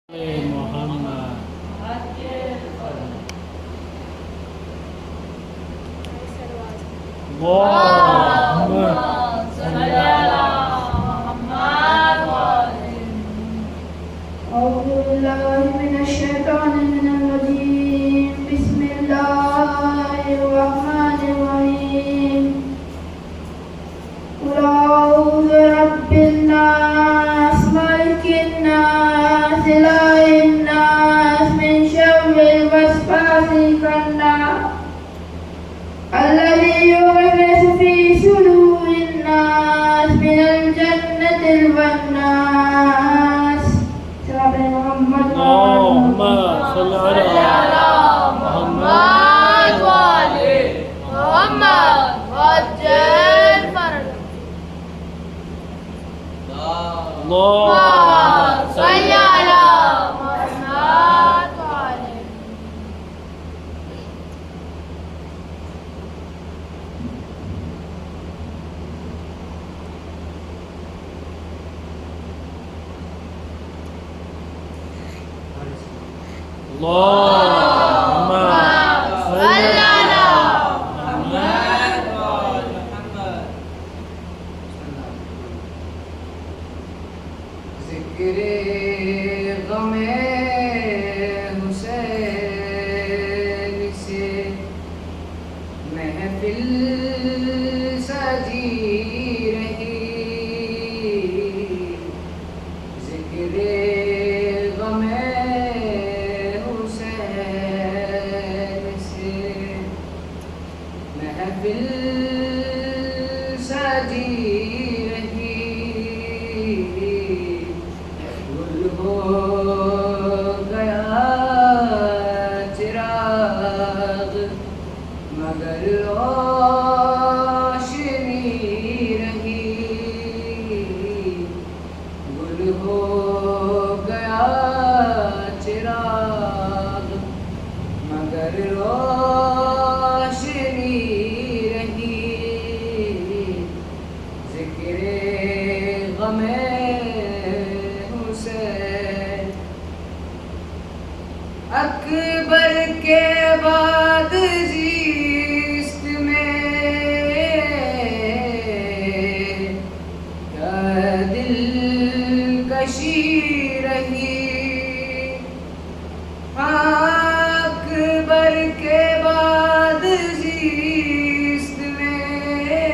محمد اللهم صل على محمد أعوذ بالله من الشيطان الرجيم بسم الله الرحمن الرحيم قل أعوذ برب الناس ملك الناس إله الناس من شر الوسواس الخناس الذي يوسوس في صدور الناس من الجنة والناس. اللهم صل على محمد وآل محمد وعجل فرجه. اللهم صل على محمد وآل اللهم صل على محمد ذکر غم حسین سے محفل سجی رہی. ذکر غم حسین سے محفل سجی رہی. گل ہو گیا چراغ مگر روشنی رہی. گل ہو گیا چراغ مگر روشنی رہی. ذکر غم حسین اکبر کے بعد زیست میں کیا دلکشی رہی. اکبر کے بعد زیست میں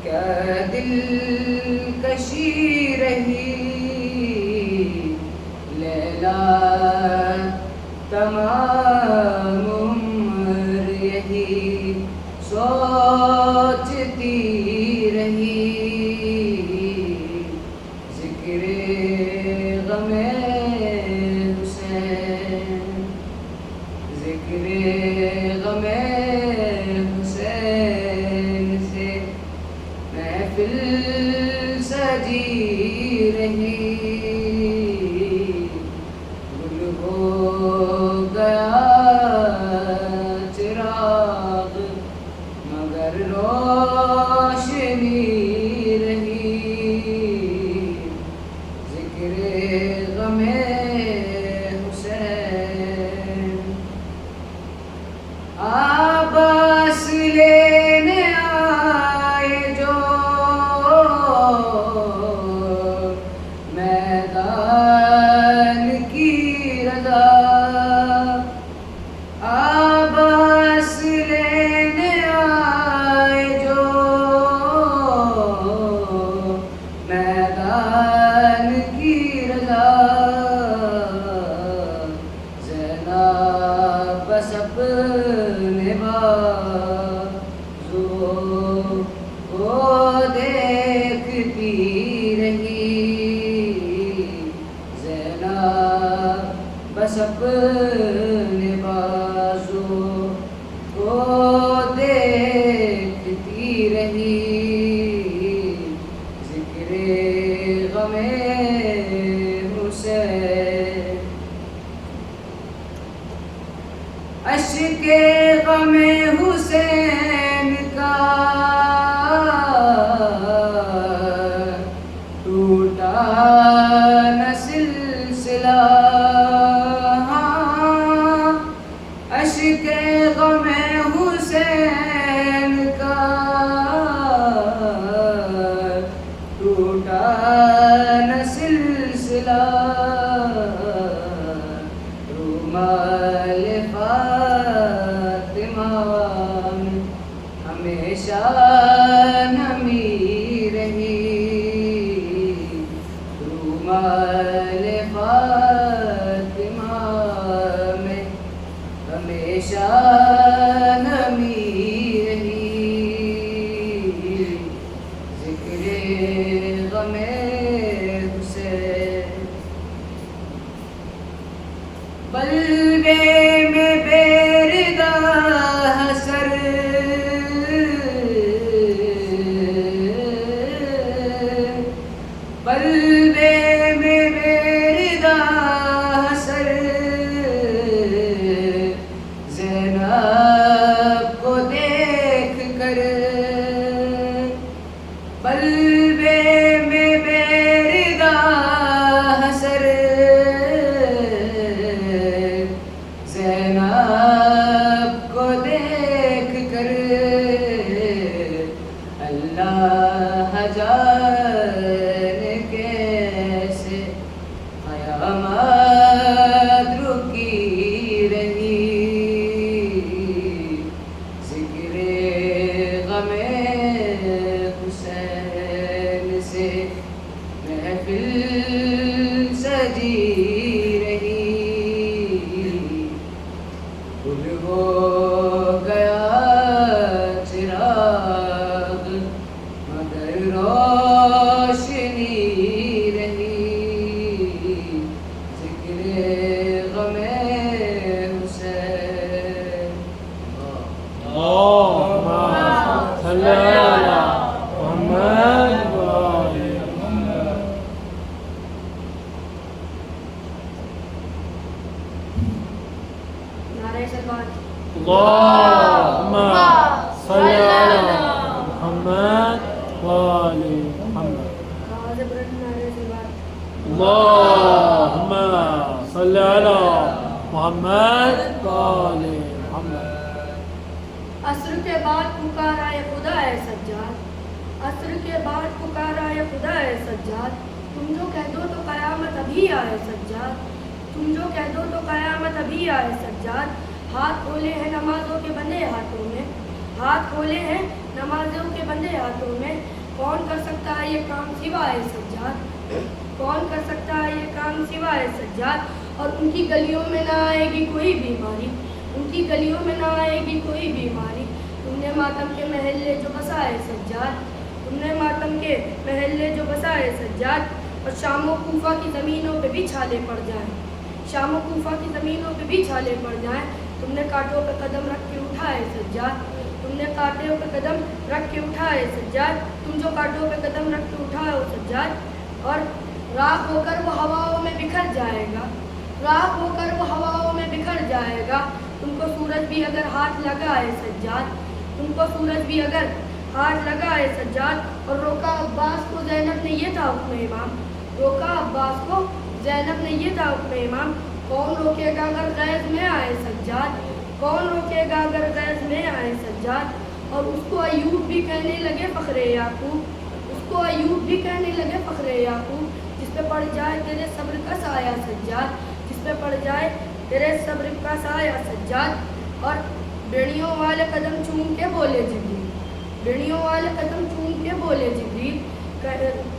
کیا دلکشی رہی. لیلا تمام عمر یہی سوچتی رہی. ذکر غم حسین ذکر غم حسین سے محفل سجی رہی. گل ہو گیا چراغ مگر روشنی رہی. ذکر غم حسین عباس لینے آئے جو میدان کی رضا. عباس لینے آئے جو میدان کی رضا. زینب بس اپنے بازو کو دیکھتی رہی. زینب بس اپنے بازو کو دیکھتی رہی. ذکر غم حسین اشک غم حسین کا ٹوٹا غم حسین بلبے میں بیردہ حسر بلبے میں بیردہ حسر زینب کو دیکھ کر بلبے میں بیردہ حسر زینب کو دیکھ کر اللہ جانے کیسے قیامت رکی رہی ذکر غم حسین سے محفل سجی رہی گل ہو گیا چراغ مگر روشنی رہی ذکر غم حسین اللهم صل على محمد وآل محمد. نعرہ سلوات. اللهم صل على محمد وآل محمد. آواز بلند نعرہ سلوات. اللهم صل على محمد وآل محمد. عصر کے بعد پکارا ہے خدا ہے سجاد. عصر کے بعد پکارا ہے خدا ہے سجاد. تم جو کہہ دو تو قیامت ابھی آئے سجاد. تم جو کہہ دو تو قیامت ابھی آئے سجاد. ہاتھ کھولے ہیں نمازوں کے بندے ہاتھوں میں. ہاتھ کھولے ہیں نمازوں کے بندے ہاتھوں میں. کون کر سکتا ہے یہ کام سوائے سجاد. کون کر سکتا ہے یہ کام سوائے سجاد. اور ان کی گلیوں میں نہ آئے گی کوئی بیماری. ان کی گلیوں میں نہ آئے گی کوئی بیماری. تم نے ماتم کے محلے جو بسائے سجاد. تم نے ماتم کے محلے جو بسائے سجاد. اور شام و کوفہ کی زمینوں پہ بھی چھالے پڑ جائیں. شام و کوفہ کی زمینوں پہ بھی چھالے پڑ جائیں. تم نے کانٹوں پہ قدم رکھ کے اٹھائے سجاد. تم نے کانٹوں پہ قدم رکھ کے اٹھائے سجاد. تم جو کانٹوں پہ قدم رکھ کے اٹھائے ہو سجاد. اور راکھ ہو کر وہ ہواؤں میں بکھر جائے گا. راکھ ہو کر وہ ہواؤں میں بکھر جائے گا. تم کو سورج بھی اگر ہاتھ لگائے سجاد. تم کو سورج بھی اگر ہاتھ لگائے سجاد. اور روکا عباس کو زینب نے یہ تھا حکم امام. روکا عباس کو زینب نے یہ تھا حکم امام. کون روکے گا اگر غیظ میں آئے سجاد. کون روکے گا اگر غیظ میں آئے سجاد. اور اس کو ایوب بھی کہنے لگے فخر یعقوب. اس کو ایوب بھی کہنے لگے فخر یعقوب. جس پہ پڑ جائے تیرے صبر کا سایہ سجاد. جس پہ پڑ جائے تیرے صبر کا سایہ سجاد. اور بیڑیوں والے قدم چوم کے بولے جبریل. بیڑیوں والے قدم چوم کے بولے جبریل.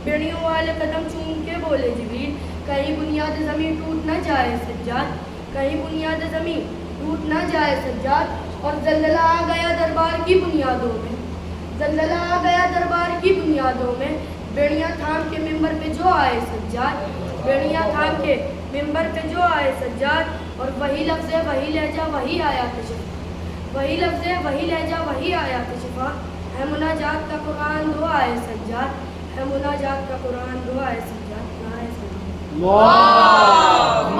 بیڑیوں والے قدم چوم کے بولے جبریل. کہیں بنیاد زمین ٹوٹ نہ جائے سجاد. کہیں بنیاد زمین ٹوٹ نہ جائے سجاد. اور زلزلہ آ گیا دربار کی بنیادوں میں. زلزلہ آ گیا دربار کی بنیادوں میں. بیڑیاں تھام کے ممبر پہ جو آئے سجاد. بیڑیاں تھام کے ممبر پہ جو آئے سجاد. اور وہی لفظ ہے وہی لہجہ وہی آیات شفا. وہی لفظ ہے وہی لہجہ وہی آیات شفا. ہے مناجات کا قرآن دعا ہے سجاد. ہے مناجات کا قرآن دعا ہے سجاد. نعرہ سلام. اللهم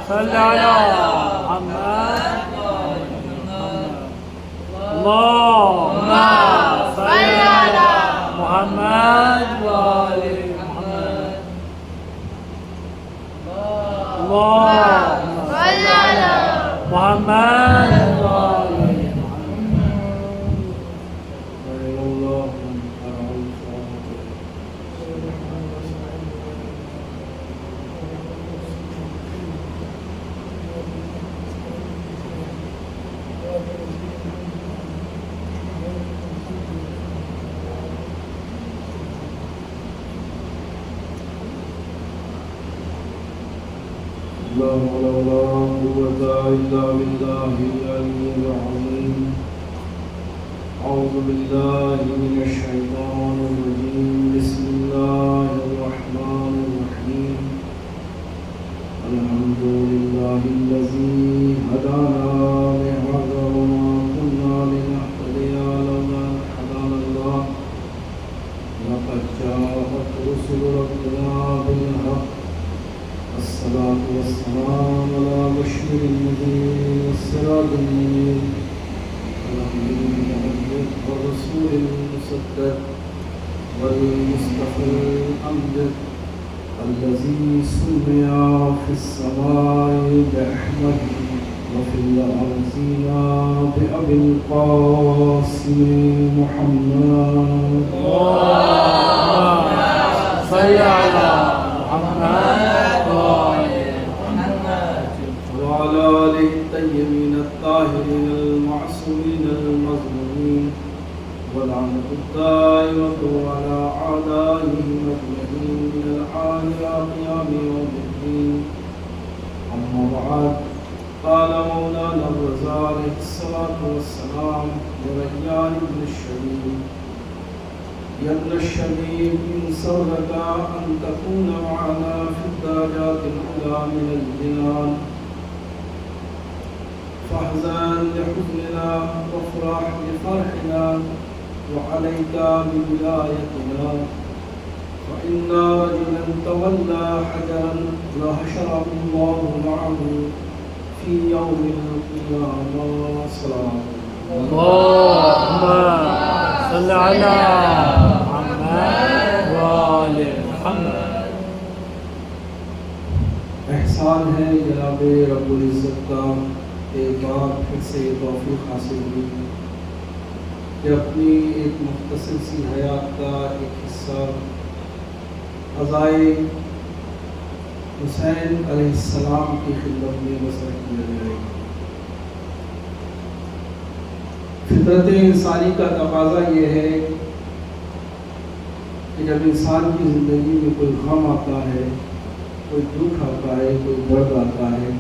صل على محمد. اللهم صل على محمد وآل محمد. اللهم صل على محمد وآل لا حول ولا قوة إلا بالله العلي العظيم. أعوذ بالله من الشيطان الرجيم. بسم الله لقد جاءت رسل ربنا بالحق الصلاة والسلام على بشير النذير والسراج المنير والرسول المصدق والمصطفى الأمجد الذي سمي في السماء بأحمد وفي الأرضين بأبي القاسم محمد اللهم صل على محمد وعلى آله الطيبين الطاهرين المعصومين المظلومين واللعنة الدائمة على أعدائهم أجمعين من الآن إلى قيام يوم الدين. أما بعد، قال مولانا الرضا عليه الصلاة والسلام لريان بن الشبيب: يا ابن الشبيب، إن سرك أن تكون معنا في الدرجات العلى من الجنان فاحزن لحزننا وافرح لفرحنا وعليك بولايتنا، فإن رجلا تولى حجرا لحشره الله معه في يوم القيامة. صلاة اللهم صل على محمد وآل محمد. احسان ہے جناب رب العزت کا ایک بار پھر سے یہ توفیق حاصل ہوئی کہ اپنی ایک مختصر سی حیات کا ایک حصہ عزائے حسین علیہ السلام کی خدمت میں بسر کیا جائے. فطرت انسانی کا تقاضا یہ ہے کہ جب انسان کی زندگی میں کوئی غم آتا ہے، کوئی دکھ آتا ہے، کوئی درد آتا ہے،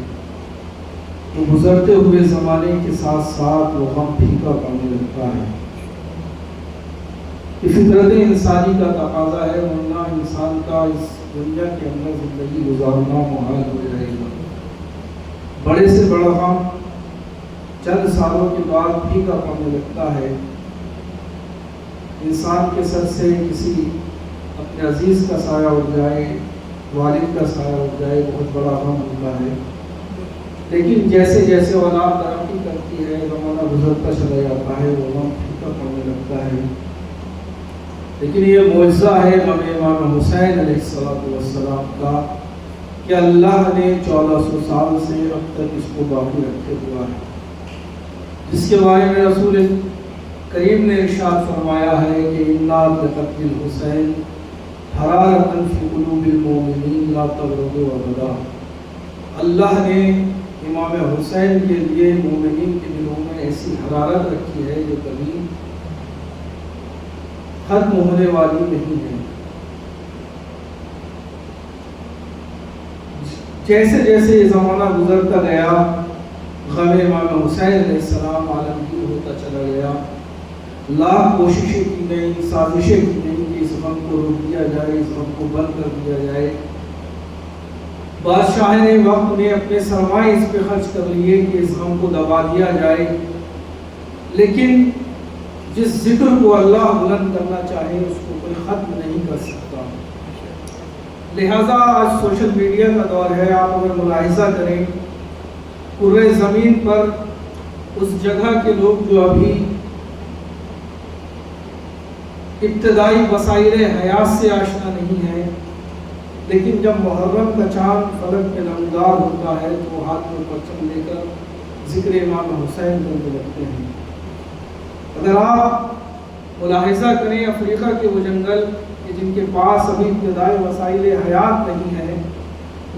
تو گزرتے ہوئے زمانے کے ساتھ ساتھ وہ غم پھیکا پڑنے لگتا ہے. یہ فطرت انسانی کا تقاضا ہے، ورنہ انسان کا اس دنیا کے اندر زندگی گزارنا محال ہو جائے گا. بڑے سے بڑا غم چند سالوں کے بعد پھیکا پڑنے لگتا ہے. انسان کے سر سے کسی اپنے عزیز کا سایہ اٹھ جائے، والد کا سایہ اٹھ جائے، بہت بڑا غم ہوتا ہے. لیکن جیسے جیسے اولاد ترقی کرتی ہے، زمانہ گزرتا چلا جاتا ہے، وہ غم پھیکا پڑنے لگتا ہے. لیکن یہ معجزہ ہے امام حسین علیہ السلام کا کہ اللہ نے 1400 سال سے اب تک اس کو باقی رکھے ہوا ہے، جس کے بارے میں رسول کریم نے ارشاد فرمایا ہے کہ اِنَّا لِقَتْلِ الْحُسَيْنِ حَرَارَةً فِي قُلُوبِ الْمُؤْمِنِينَ لَا تَبْرُدُ أَبَدًا. اللہ نے امام حسین کے لیے مومنین کے دلوں میں ایسی حرارت رکھی ہے جو کبھی ختم ہونے والی نہیں ہے. جیسے جیسے یہ زمانہ گزرتا گیا، غم امام حسین علیہ السلام عالمگیر ہوتا چلا گیا. لاکھ کوششیں کی گئیں، سازشیں کی گئیں کہ اس غم کو روک دیا جائے، اس غم کو بند کر دیا جائے. بادشاہ نے وقت میں اپنے سرمائے اس پہ خرچ کر لیے کہ اس غم کو دبا دیا جائے، لیکن جس ذکر کو اللہ بلند کرنا چاہے اس کو کوئی ختم نہیں کر سکتا. لہٰذا آج سوشل میڈیا کا دور ہے. آپ اگر ملاحظہ کریں، کرۂ زمین پر اس جگہ کے لوگ جو ابھی ابتدائی وسائل حیات سے آشنا نہیں ہیں، لیکن جب محرم کا چاند فلک پہ نمودار ہوتا ہے تو وہ ہاتھ میں پرچم لے کر ذکر امام حسین کرنے لگتے ہیں. اگر آپ ملاحظہ کریں افریقہ کے وہ جنگل کہ جن کے پاس ابھی ابتدائی وسائل حیات نہیں ہیں،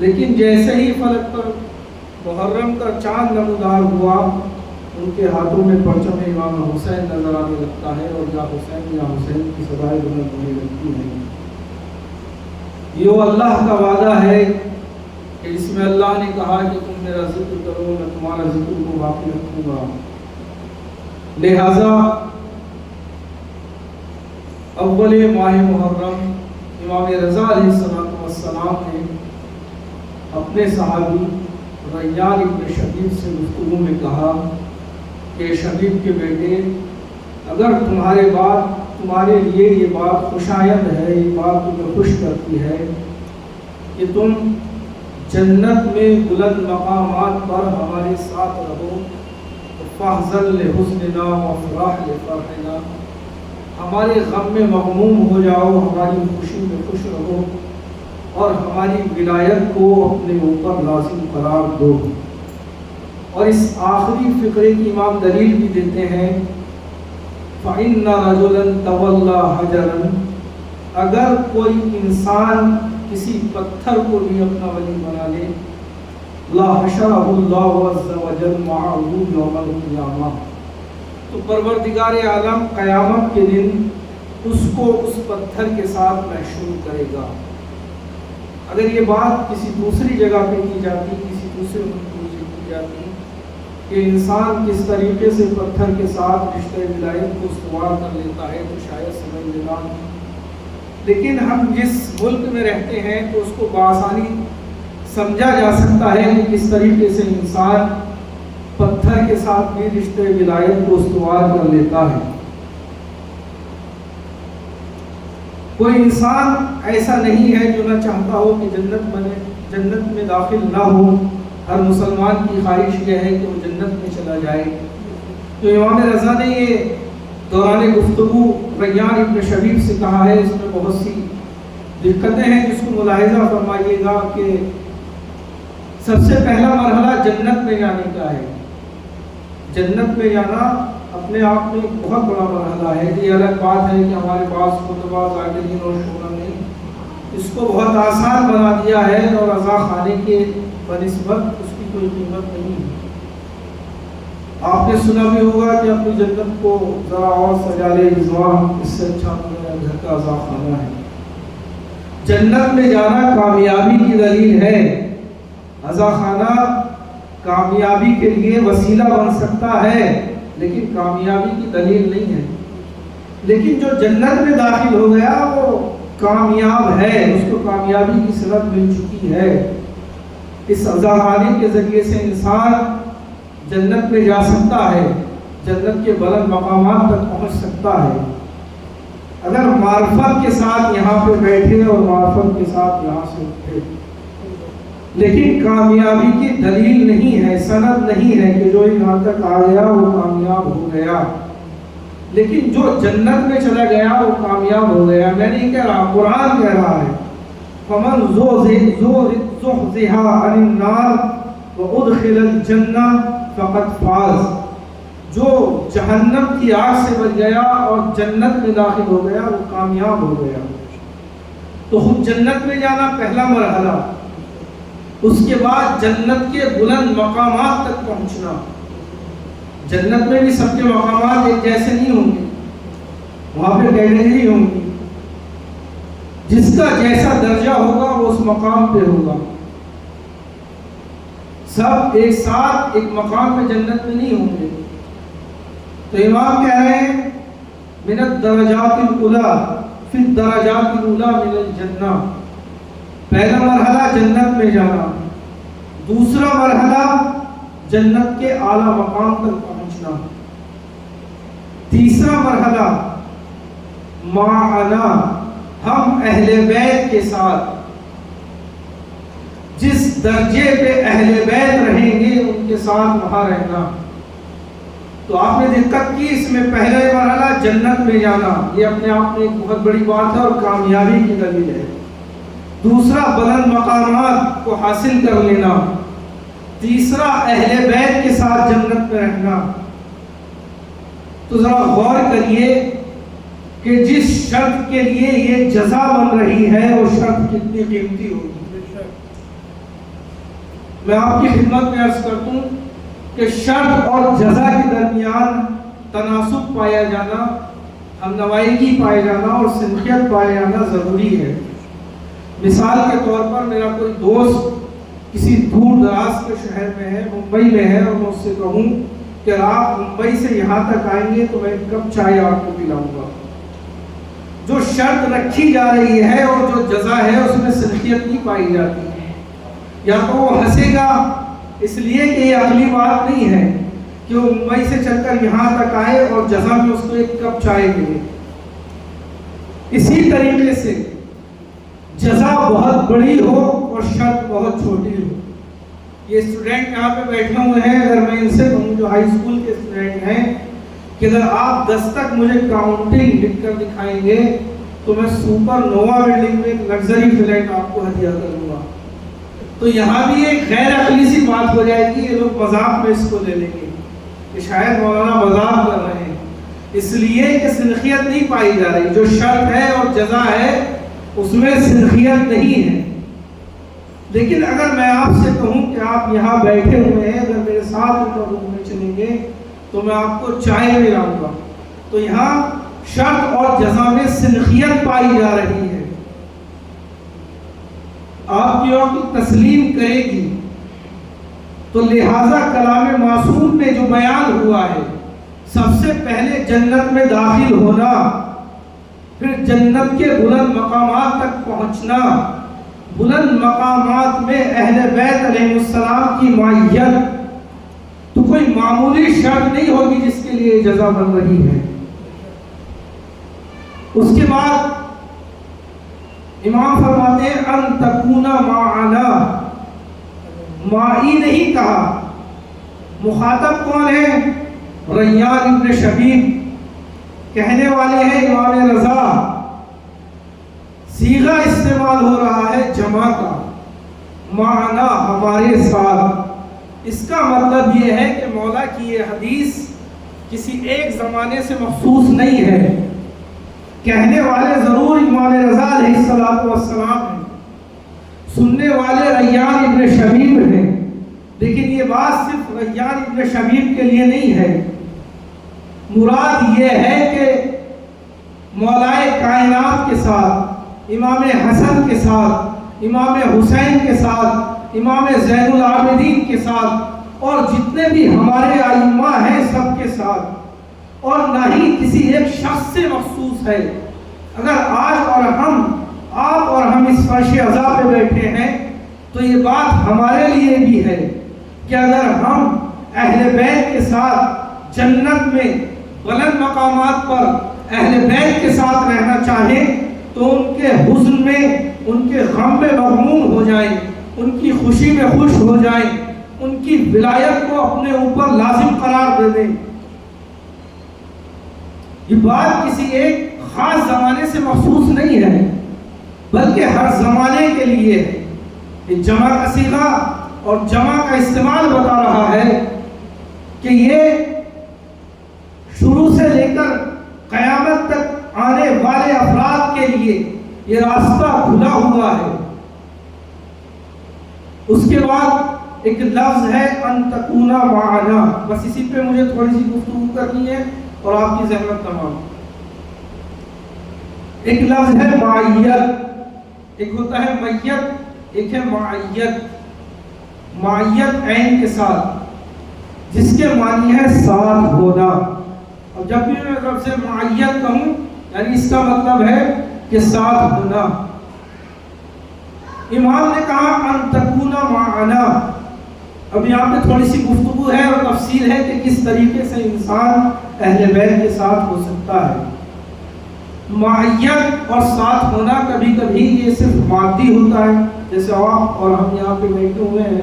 لیکن جیسے ہی فلک پر محرم کا چاند نمودار ہوا، ان کے ہاتھوں میں پرچم امام حسین نظر آنے لگتا ہے اور یا حسین کی صدائیں بلند ہونے لگتی ہیں. یہ وہ اللہ کا وعدہ ہے کہ جس میں اللہ نے کہا کہ تم میرا ذکر کرو، میں تمہارا ذکر کو باقی رکھوں گا. لہذا اول ماہ محرم امام رضا علیہ السلام نے اپنے صحابی ریان ابن شبیب سے گفتگو میں کہا کہ شبیب کے بیٹے، اگر تمہارے بعد تمہارے لیے یہ بات خوشایند ہے، یہ بات تمہیں خوش کرتی ہے کہ تم جنت میں بلند مقامات پر ہمارے ساتھ رہو، فاحزن لحزننا وافرح لفرحنا، ہمارے غم میں مغموم ہو جاؤ، ہماری خوشی میں خوش رہو، اور ہماری ولایت کو اپنے اوپر لازم قرار دو۔ اور اس آخری فقرے کی امام دلیل بھی دیتے ہیں، فَإِنَّ رَجُلًا تَوَلَّى حَجَرًا، اگر کوئی انسان کسی پتھر کو بھی اپنا ولی بنا لے، لا حشرہ اللہ عز وجل معه یوم القیامہ، تو پروردگار عالم قیامت کے دن اس کو اس پتھر کے ساتھ محشور کرے گا۔ اگر یہ بات کسی دوسری جگہ پہ کی جاتی، کسی دوسرے ملک میں کی جاتی کہ انسان کس طریقے سے پتھر کے ساتھ رشتہ ولایت کو استوار کر لیتا ہے تو شاید سمجھ لینا، لیکن ہم جس ملک میں رہتے ہیں تو اس کو بآسانی سمجھا جا سکتا ہے کہ کس طریقے سے انسان پتھر کے ساتھ بھی رشتہ ولایت کو استوار کر لیتا ہے۔ کوئی انسان ایسا نہیں ہے جو نہ چاہتا ہو کہ جنت میں داخل نہ ہو، ہر مسلمان کی خواہش یہ ہے کہ وہ جنت میں چلا جائے۔ تو امام رضا نے یہ دوران گفتگو ریان ابن شبیب سے کہا ہے، اس میں بہت سی دقتیں ہیں جس کو ملاحظہ فرمائیے گا کہ سب سے پہلا مرحلہ جنت میں جانے کا ہے۔ جنت میں جانا اپنے آپ میں ایک بہت بڑا مرحلہ ہے۔ یہ الگ بات ہے کہ ہمارے پاس خطبہ ذاکرین اور شعرا نے اس کو بہت آسان بنا دیا ہے اور رضا خانے کے بنسبت اس کی کوئی قیمت نہیں ہے۔ آپ نے سنا بھی ہوگا کہ اپنی جنت کو ذرا اور سجا لے رضوان، اس سے اچھا میرا گھر کا رضا خانہ ہے۔ جنت میں جانا کامیابی کی دلیل ہے۔ رضا خانہ کامیابی کے لیے وسیلہ بن سکتا ہے لیکن کامیابی کی دلیل نہیں ہے۔ لیکن جو جنت میں داخل ہو گیا وہ کامیاب ہے، اس کو کامیابی کی سند مل چکی ہے۔ اس رضا خانے کے ذریعے سے انسان جنت میں جا سکتا ہے، جنت کے بلند مقامات تک پہنچ سکتا ہے، اگر معرفت کے ساتھ یہاں پہ بیٹھے اور معرفت کے ساتھ یہاں سے اٹھے۔ لیکن کامیابی کی دلیل نہیں ہے، سند نہیں ہے کہ جو یہاں تک آ گیا وہ کامیاب ہو گیا، لیکن جو جنت میں چلا گیا وہ کامیاب ہو گیا۔ میں نہیں کہہ رہا، قرآن کہہ رہا ہے، فَمَنْ زُحْزِحَ عَنِ النَّارِ وَأُدْخِلَ الْجَنَّةَ فَقَدْ فَازَ، جو جہنم کی آگ سے بچ گیا اور جنت میں داخل ہو گیا وہ کامیاب ہو گیا۔ تو خود جنت میں جانا پہلا مرحلہ، اس کے بعد جنت کے بلند مقامات تک پہنچنا۔ جنت میں بھی سب کے مقامات ایک جیسے نہیں ہوں گے، وہاں پہ کیٹیگری ہوں گی، جس کا جیسا درجہ ہوگا وہ اس مقام پہ ہوگا۔ سب ایک ساتھ ایک مقام میں جنت میں نہیں ہوں گے۔ تو امام کہہ رہے ہیں من الدرجات الاولی فی الدرجات الاولی من الجنہ، پہلا مرحلہ جنت میں جانا، دوسرا مرحلہ جنت کے اعلیٰ مقام تک پہنچنا، تیسرا مرحلہ معنا، ہم اہل بیت کے ساتھ جس درجے پہ اہل بیت رہیں گے ان کے ساتھ وہاں رہنا۔ تو آپ نے دقت کی، اس میں پہلا مرحلہ جنت میں جانا، یہ اپنے آپ میں ایک بہت بڑی بات ہے اور کامیابی کی دلیل ہے۔ دوسرا بلند مقامات کو حاصل کر لینا، تیسرا اہل بیت کے ساتھ جنت میں رہنا۔ تو ذرا غور کریے کہ جس شرط کے لیے یہ جزا بن رہی ہے وہ شرط کتنی قیمتی ہوگی۔ میں آپ کی خدمت میں عرض کرتا ہوں کہ شرط اور جزا کے درمیان تناسب پایا جانا، ہمنوائیگی پایا جانا اور سمخیت پایا جانا ضروری ہے۔ مثال کے طور پر میرا کوئی دوست کسی دور دراز کے شہر میں ہے، ممبئی میں ہے، اور میں اس سے کہوں کہ آپ ممبئی سے یہاں تک آئیں گے تو میں ایک کپ چائے آپ کو پلاؤں گا، جو شرط رکھی جا رہی ہے اور جو جزا ہے اس میں سمخیت نہیں پائی جاتی۔ یا تو وہ ہنسے گا اس لیے کہ یہ عقلی بات نہیں ہے کہ وہ ممبئی سے چل کر یہاں تک آئے اور جزا میں اس کو ایک کپ چائے ملے، اسی طریقے سے جزا بہت بڑی ہو اور شرط بہت چھوٹی ہو. یہ اسٹوڈنٹ یہاں پہ بیٹھے ہوئے ہیں، اگر میں ان سے کہوں جو ہائی اسکول کے اسٹوڈنٹ ہیں کہ اگر آپ 10 تک مجھے کاؤنٹنگ لکھ کر دکھائیں گے تو میں سپر نووا بلڈنگ میں ایک لگژری فلیٹ آپ کو ہدیہ کروں گا. تو یہاں بھی ایک غیر عقلی سی بات ہو جائے گی، یہ لوگ مذاق میں اس کو لے لیں گے کہ شاید مولانا مذاق کر رہے ہیں، اس لیے کہ سنخیت نہیں پائی جا رہی. جو شرط ہے اور جزا ہے اس میں سنخیت نہیں ہے. لیکن اگر میں آپ سے کہوں کہ آپ یہاں بیٹھے ہوئے ہیں، اگر میرے ساتھ روم میں چلیں گے تو میں آپ کو چائے پلاؤں گا، تو یہاں شرط اور جزا میں سنخیت پائی جا رہی ہے. آپ کی عقل تسلیم کرے گی. تو لہذا کلام معصوم میں جو بیان ہوا ہے، سب سے پہلے جنت میں داخل ہونا، پھر جنت کے بلند مقامات تک پہنچنا، بلند مقامات میں اہل بیت علیہ السلام کی معیت، تو کوئی معمولی شرط نہیں ہوگی جس کے لیے جزا بن رہی ہے. اس کے بعد امام فرماتے ہیں ان تکونا معنا، معی نہیں کہا. مخاطب کون ہے؟ ریان ابن شبیب. کہنے والے ہیں امام رضا. صیغہ استعمال ہو رہا ہے جمع کا، معنا ہمارے ساتھ. اس کا مطلب یہ ہے کہ مولا کی یہ حدیث کسی ایک زمانے سے مخصوص نہیں ہے. کہنے والے ضرور امام رضا علیہ السلام ہیں، سننے والے ریان ابن شبیب ہیں، لیکن یہ بات صرف ریان ابن شبیب کے لیے نہیں ہے. مراد یہ ہے کہ مولائے کائنات کے ساتھ، امام حسن کے ساتھ، امام حسین کے ساتھ، امام زین العابدین کے ساتھ، اور جتنے بھی ہمارے ائمہ ہیں سب کے ساتھ، اور نہ ہی کسی ایک شخص سے مخصوص ہے. اگر آج اور آپ اور ہم اس فرش عزا پہ بیٹھے ہیں تو یہ بات ہمارے لیے بھی ہے کہ اگر ہم اہل بیت کے ساتھ جنت میں بلند مقامات پر اہل بیت کے ساتھ رہنا چاہیں تو ان کے حزن میں، ان کے غم میں مغموم ہو جائیں، ان کی خوشی میں خوش ہو جائیں، ان کی ولایت کو اپنے اوپر لازم قرار دے دیں. یہ بات کسی ایک خاص زمانے سے مخصوص نہیں ہے، بلکہ ہر زمانے کے لیے ہے. یہ جمع کا صیغہ اور جمع کا استعمال بتا رہا ہے کہ یہ شروع سے لے کر قیامت تک آنے والے افراد کے لیے یہ راستہ کھلا ہوا ہے. اس کے بعد ایک لفظ ہے ان تکونا معنا. بس اسی پہ مجھے تھوڑی سی گفتگو کرنی ہے اور آپ کی زحمت تمام. ایک لفظ ہے معیت، ایک ہوتا ہے میت، ایک ہے معیت. معیت عین کے ساتھ، جس کے معنی ہے ساتھ ہونا. اور جب بھی میں لفظ معیت کہوں یعنی اس کا مطلب ہے کہ ساتھ ہونا. امام نے کہا ان تکونا معنا. اب یہاں پہ تھوڑی سی گفتگو ہے اور تفصیل ہے کہ کس طریقے سے انسان اہل بیت کے ساتھ ہو سکتا ہے. معیت اور ساتھ ہونا کبھی کبھی یہ صرف مادی ہوتا ہے، جیسے آپ اور ہم یہاں پہ بیٹھے ہوئے ہیں،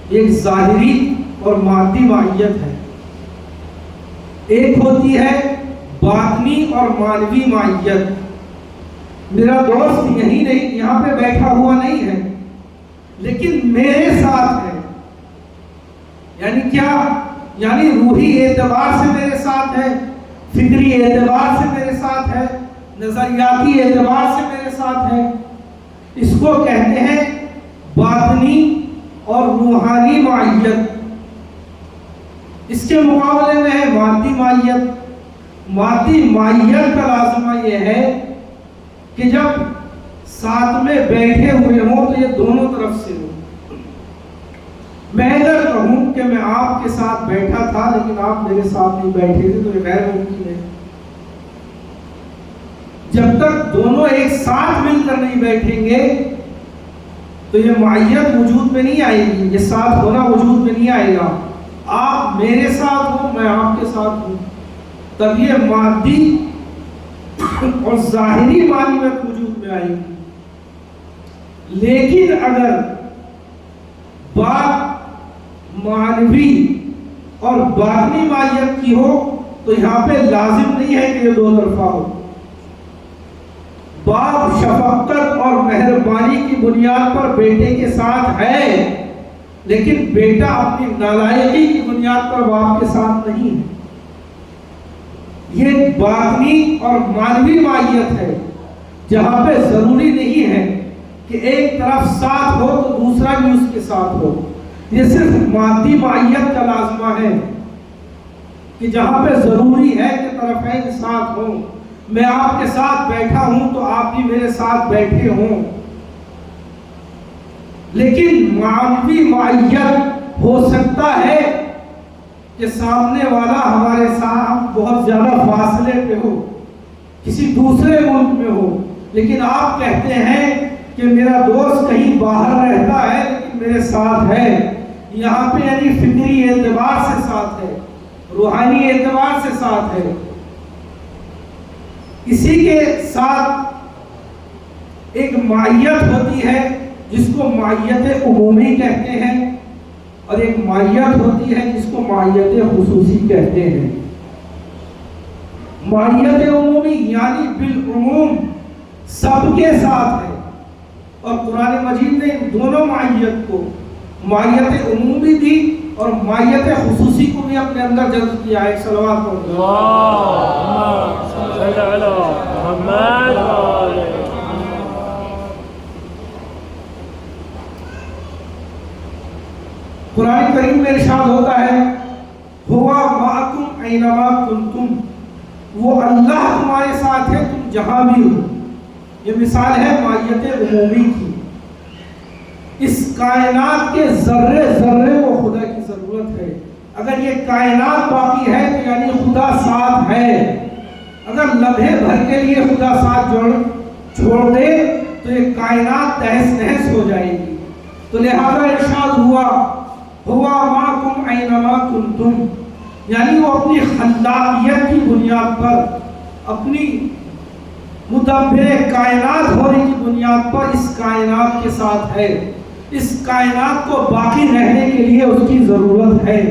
یہ ایک ظاہری اور مادی معیت ہے. ایک ہوتی ہے باطنی اور معنوی معیت. میرا دوست یہی نہیں، یہاں پہ بیٹھا ہوا نہیں ہے، لیکن میرے ساتھ ہے. یعنی کیا؟ یعنی روحی اعتبار سے میرے ساتھ ہے، فکری اعتبار سے میرے ساتھ ہے، نظریاتی اعتبار سے میرے ساتھ ہے. اس کو کہتے ہیں باطنی اور روحانی معیت. اس کے مقابلے میں ہے مادی معیت. مادی معیت کا لازمہ یہ ہے کہ جب ساتھ میں بیٹھے ہوئے ہوں تو یہ دونوں طرف سے ہو. میں اگر کہوں کہ میں آپ کے ساتھ بیٹھا تھا لیکن آپ میرے ساتھ نہیں بیٹھے تھے تو یہ غیر ممکن ہے. جب تک دونوں ایک ساتھ مل کر نہیں بیٹھیں گے تو یہ معیت وجود میں نہیں آئے گی، یہ ساتھ ہونا وجود میں نہیں آئے گا. آپ میرے ساتھ ہو، میں آپ کے ساتھ ہوں، تب یہ مادی اور ظاہری معنویت وجود میں آئے گی. لیکن اگر بات معنوی اور باطنی ماہیت کی ہو تو یہاں پہ لازم نہیں ہے کہ یہ دو طرفہ ہو. باپ شفقت اور مہربانی کی بنیاد پر بیٹے کے ساتھ ہے، لیکن بیٹا اپنی نالائقی کی بنیاد پر باپ کے ساتھ نہیں ہے. یہ باطنی اور معنوی ماہیت ہے جہاں پہ ضروری نہیں ہے کہ ایک طرف ساتھ ہو تو دوسرا بھی اس کے ساتھ ہو. یہ صرف مادی ماہیت کا لازمہ ہے کہ جہاں پہ ضروری ہے کہ طرفین ساتھ ہوں. میں آپ کے ساتھ بیٹھا ہوں تو آپ بھی میرے ساتھ بیٹھے ہوں. لیکن معنوی ماہیت ہو سکتا ہے کہ سامنے والا ہمارے ساتھ بہت زیادہ فاصلے پہ ہو، کسی دوسرے ملک میں ہو، لیکن آپ کہتے ہیں کہ میرا دوست کہیں باہر رہتا ہے لیکن میرے ساتھ ہے. یہاں پہ یعنی فکری اعتبار سے ساتھ ہے، روحانی اعتبار سے ساتھ ہے. اسی کے ساتھ ایک ماہیت ہوتی ہے جس کو ماہیت عمومی کہتے ہیں، اور ایک ماہیت ہوتی ہے جس کو ماہیت خصوصی کہتے ہیں. ماہیت عمومی یعنی بالعموم سب کے ساتھ ہے، اور قرآن مجید نے ان دونوں ماہیت کو، ماہیت عمومی دی اور ماہیت خصوصی کو بھی اپنے اندر جذب کیا ہے. صلوات پڑھو. اللهم صل على محمد وآل قرآن کریم میں ارشاد ہوتا ہے ہوا معکم اینما کنتم، وہ اللہ تمہارے ساتھ ہے تم جہاں بھی ہو. یہ مثال ہے ماہیت عمومی کی. اس کائنات کے ذرے ذرے کو خدا کی ضرورت ہے. اگر یہ کائنات باقی ہے تو یعنی خدا ساتھ ہے. اگر لمحے بھر کے لیے خدا ساتھ چھوڑ دے تو یہ کائنات تہس نہس ہو جائے گی. تو لہذا ارشاد ہوا معکم اینما کنتم، یعنی وہ اپنی خلاقیت کی بنیاد پر، اپنی مدبر کائنات ہونے کی بنیاد پر اس کائنات کے ساتھ ہے. اس کائنات کو باقی رہنے کے لیے اس کی ضرورت ہے.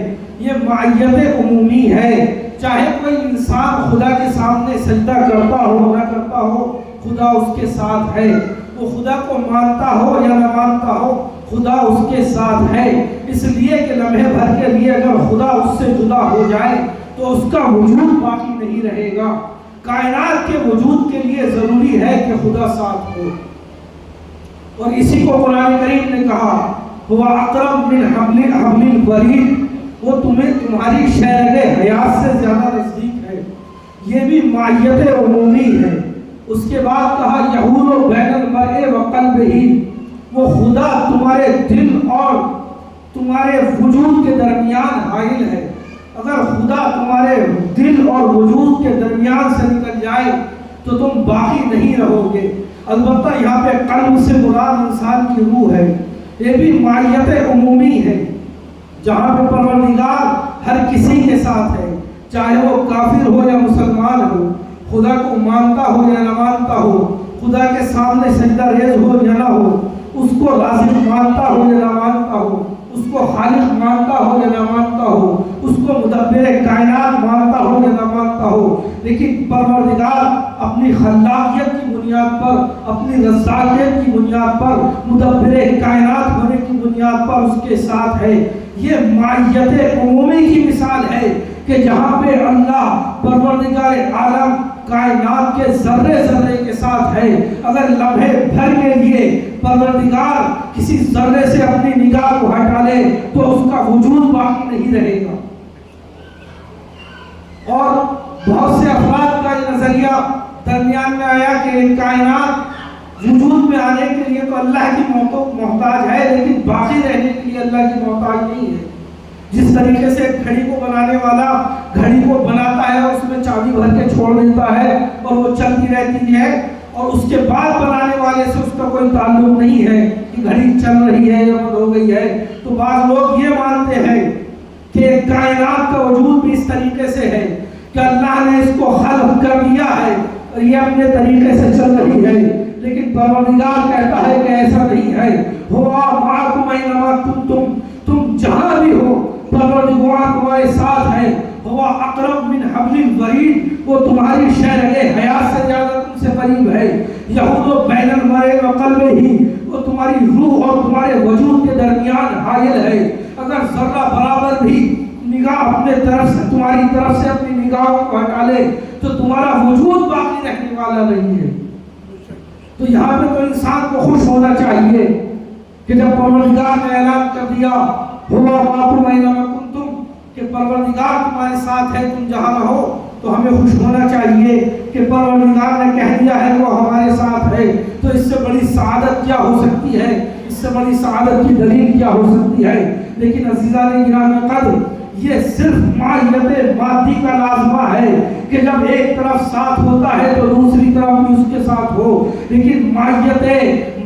یہ ماہیت عمومی ہے. چاہے کوئی انسان خدا کے سامنے سجدہ کرتا ہو نہ کرتا ہو، خدا اس کے ساتھ ہے. وہ خدا کو مانتا ہو یا نہ مانتا ہو، خدا اس کے ساتھ ہے. اس لیے کہ لمحے بھر کے لیے اگر خدا اس سے جدا ہو جائے تو اس کا وجود باقی نہیں رہے گا. کائنات کے وجود کے لیے ضروری ہے کہ خدا ساتھ ہو. اور اسی کو قرآن کریم نے کہا ہوا اقرب من حبل الورید، وہ تمہاری شرر حیات سے زیادہ نزدیک ہے. یہ بھی ماہیت عمومی ہے. اس کے بعد کہا یحول بین المرء وقلبہ، وہ خدا تمہارے دل اور تمہارے وجود کے درمیان حائل ہے. اگر خدا تمہارے دل اور وجود کے درمیان سے نکل جائے تو تم باقی نہیں رہو گے. البتہ یہاں پہ قلب سے مراد انسان کی روح ہے. یہ بھی ماہیت عمومی ہے جہاں پہ پروردگار ہر کسی کے ساتھ ہے، چاہے وہ کافر ہو یا مسلمان ہو، خدا کو مانتا ہو یا نہ مانتا ہو، خدا کے سامنے سجدہ ریز ہو یا نہ ہو، اس کو رازق مانتا ہو یا نہ مانتا ہو، اس کو خالق مانتا ہو یا نہ مانتا ہو، اس کو مدبر کائنات مانتا ہو یا نہ مانتا ہو، لیکن پروردگار اپنی خلاقیت کی بنیاد پر، اپنی رزاقیت کی بنیاد پر، مدبر کائنات ہونے کی بنیاد پر اس کے ساتھ ہے. یہ ماہیت عمومی کی مثال ہے کہ جہاں پہ اللہ پروردگار عالم کائنات کے ذرے ذرے کے ساتھ ہے. اگر لمحے بھر کے لیے پروردگار کسی ذرے سے اپنی نگاہ کو ہٹا لے تو اس کا وجود باقی نہیں رہے گا. اور بہت سے افراد کا یہ نظریہ درمیان میں آیا کہ کائنات وجود میں آنے کے لیے تو اللہ کی محتاج ہے لیکن باقی رہنے کے لیے اللہ کی محتاج نہیں ہے. جس طریقے سے گھڑی کو بنانے والا گھڑی کو بناتا ہے، اس میں چابی بھر کے چھوڑ دیتا ہے اور وہ چلتی رہتی ہے، اور اس کے بعد بنانے والے سے اس کا کوئی تعلق نہیں ہے کہ گھڑی چل رہی ہے یا بند ہو گئی ہے. تو بعض لوگ یہ مانتے ہیں کہ کائنات کا وجود بھی اس طریقے سے ہے کہ اللہ نے اس کو خلق کر دیا ہے. اور یہ اپنے طریقے سے چل رہی ہے، لیکن پروردگار کہتا ہے کہ ایسا نہیں ہے۔ ہوا معکم اینما کنتم، تم جہاں بھی ہو پروردگار تمہارے ساتھ ہے۔ ہوا اقرب من حبل الورید، وہ تمہاری شہرگہ حیات سے زیادہ تم سے قریب ہے۔ یہود بین المرء و قلبہ، وہ تمہاری روح اور تمہارے وجود کے درمیان حائل ہے۔ اگر ذرہ برابر بھی نگاہ اپنے طرف سے تمہاری طرف سے اپنی نگاہوں کو ہٹا لے تو تمہارا وجود باقی رہنے والا نہیں ہے۔ تو یہاں پہ تو انسان کو خوش ہونا چاہیے کہ جب پروردگار نے اعلان کر دیا ہوا معکم اینما کنتم کہ پروردگار تمہارے ساتھ ہے تم جہاں رہو، تو ہمیں خوش ہونا چاہیے کہ پروردگار نے کہہ دیا ہے وہ ہمارے ساتھ ہے۔ تو اس سے بڑی سعادت کیا ہو سکتی ہے، اس سے بڑی سعادت کی دلیل کیا ہو سکتی ہے۔ لیکن عزیزان گرامی قدر، یہ صرف ماہیت مادی کا لازمہ ہے کہ جب ایک طرف ساتھ ہوتا ہے تو دوسری طرف بھی اس کے ساتھ ہو، لیکن ماہیت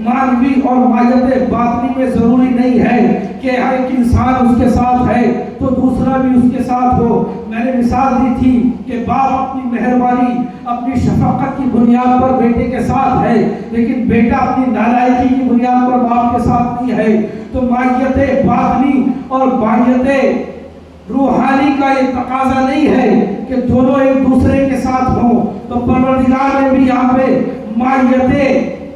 مانوی اور ماہیت باطنی میں ضروری نہیں ہے کہ ہر ایک انسان اس کے ساتھ ہے تو دوسرا بھی اس کے ساتھ ہو۔ میں نے مثال دی تھی کہ باپ اپنی مہربانی اپنی شفقت کی بنیاد پر بیٹے کے ساتھ ہے، لیکن بیٹا اپنی نالائکی کی بنیاد پر باپ کے ساتھ نہیں ہے۔ تو ماہیت باطنی اور ماہیت روحانی کا یہ تقاضا نہیں ہے کہ دونوں ایک دوسرے کے ساتھ ہوں۔ تو پروردگار نے بھی یہاں پہ ماہیت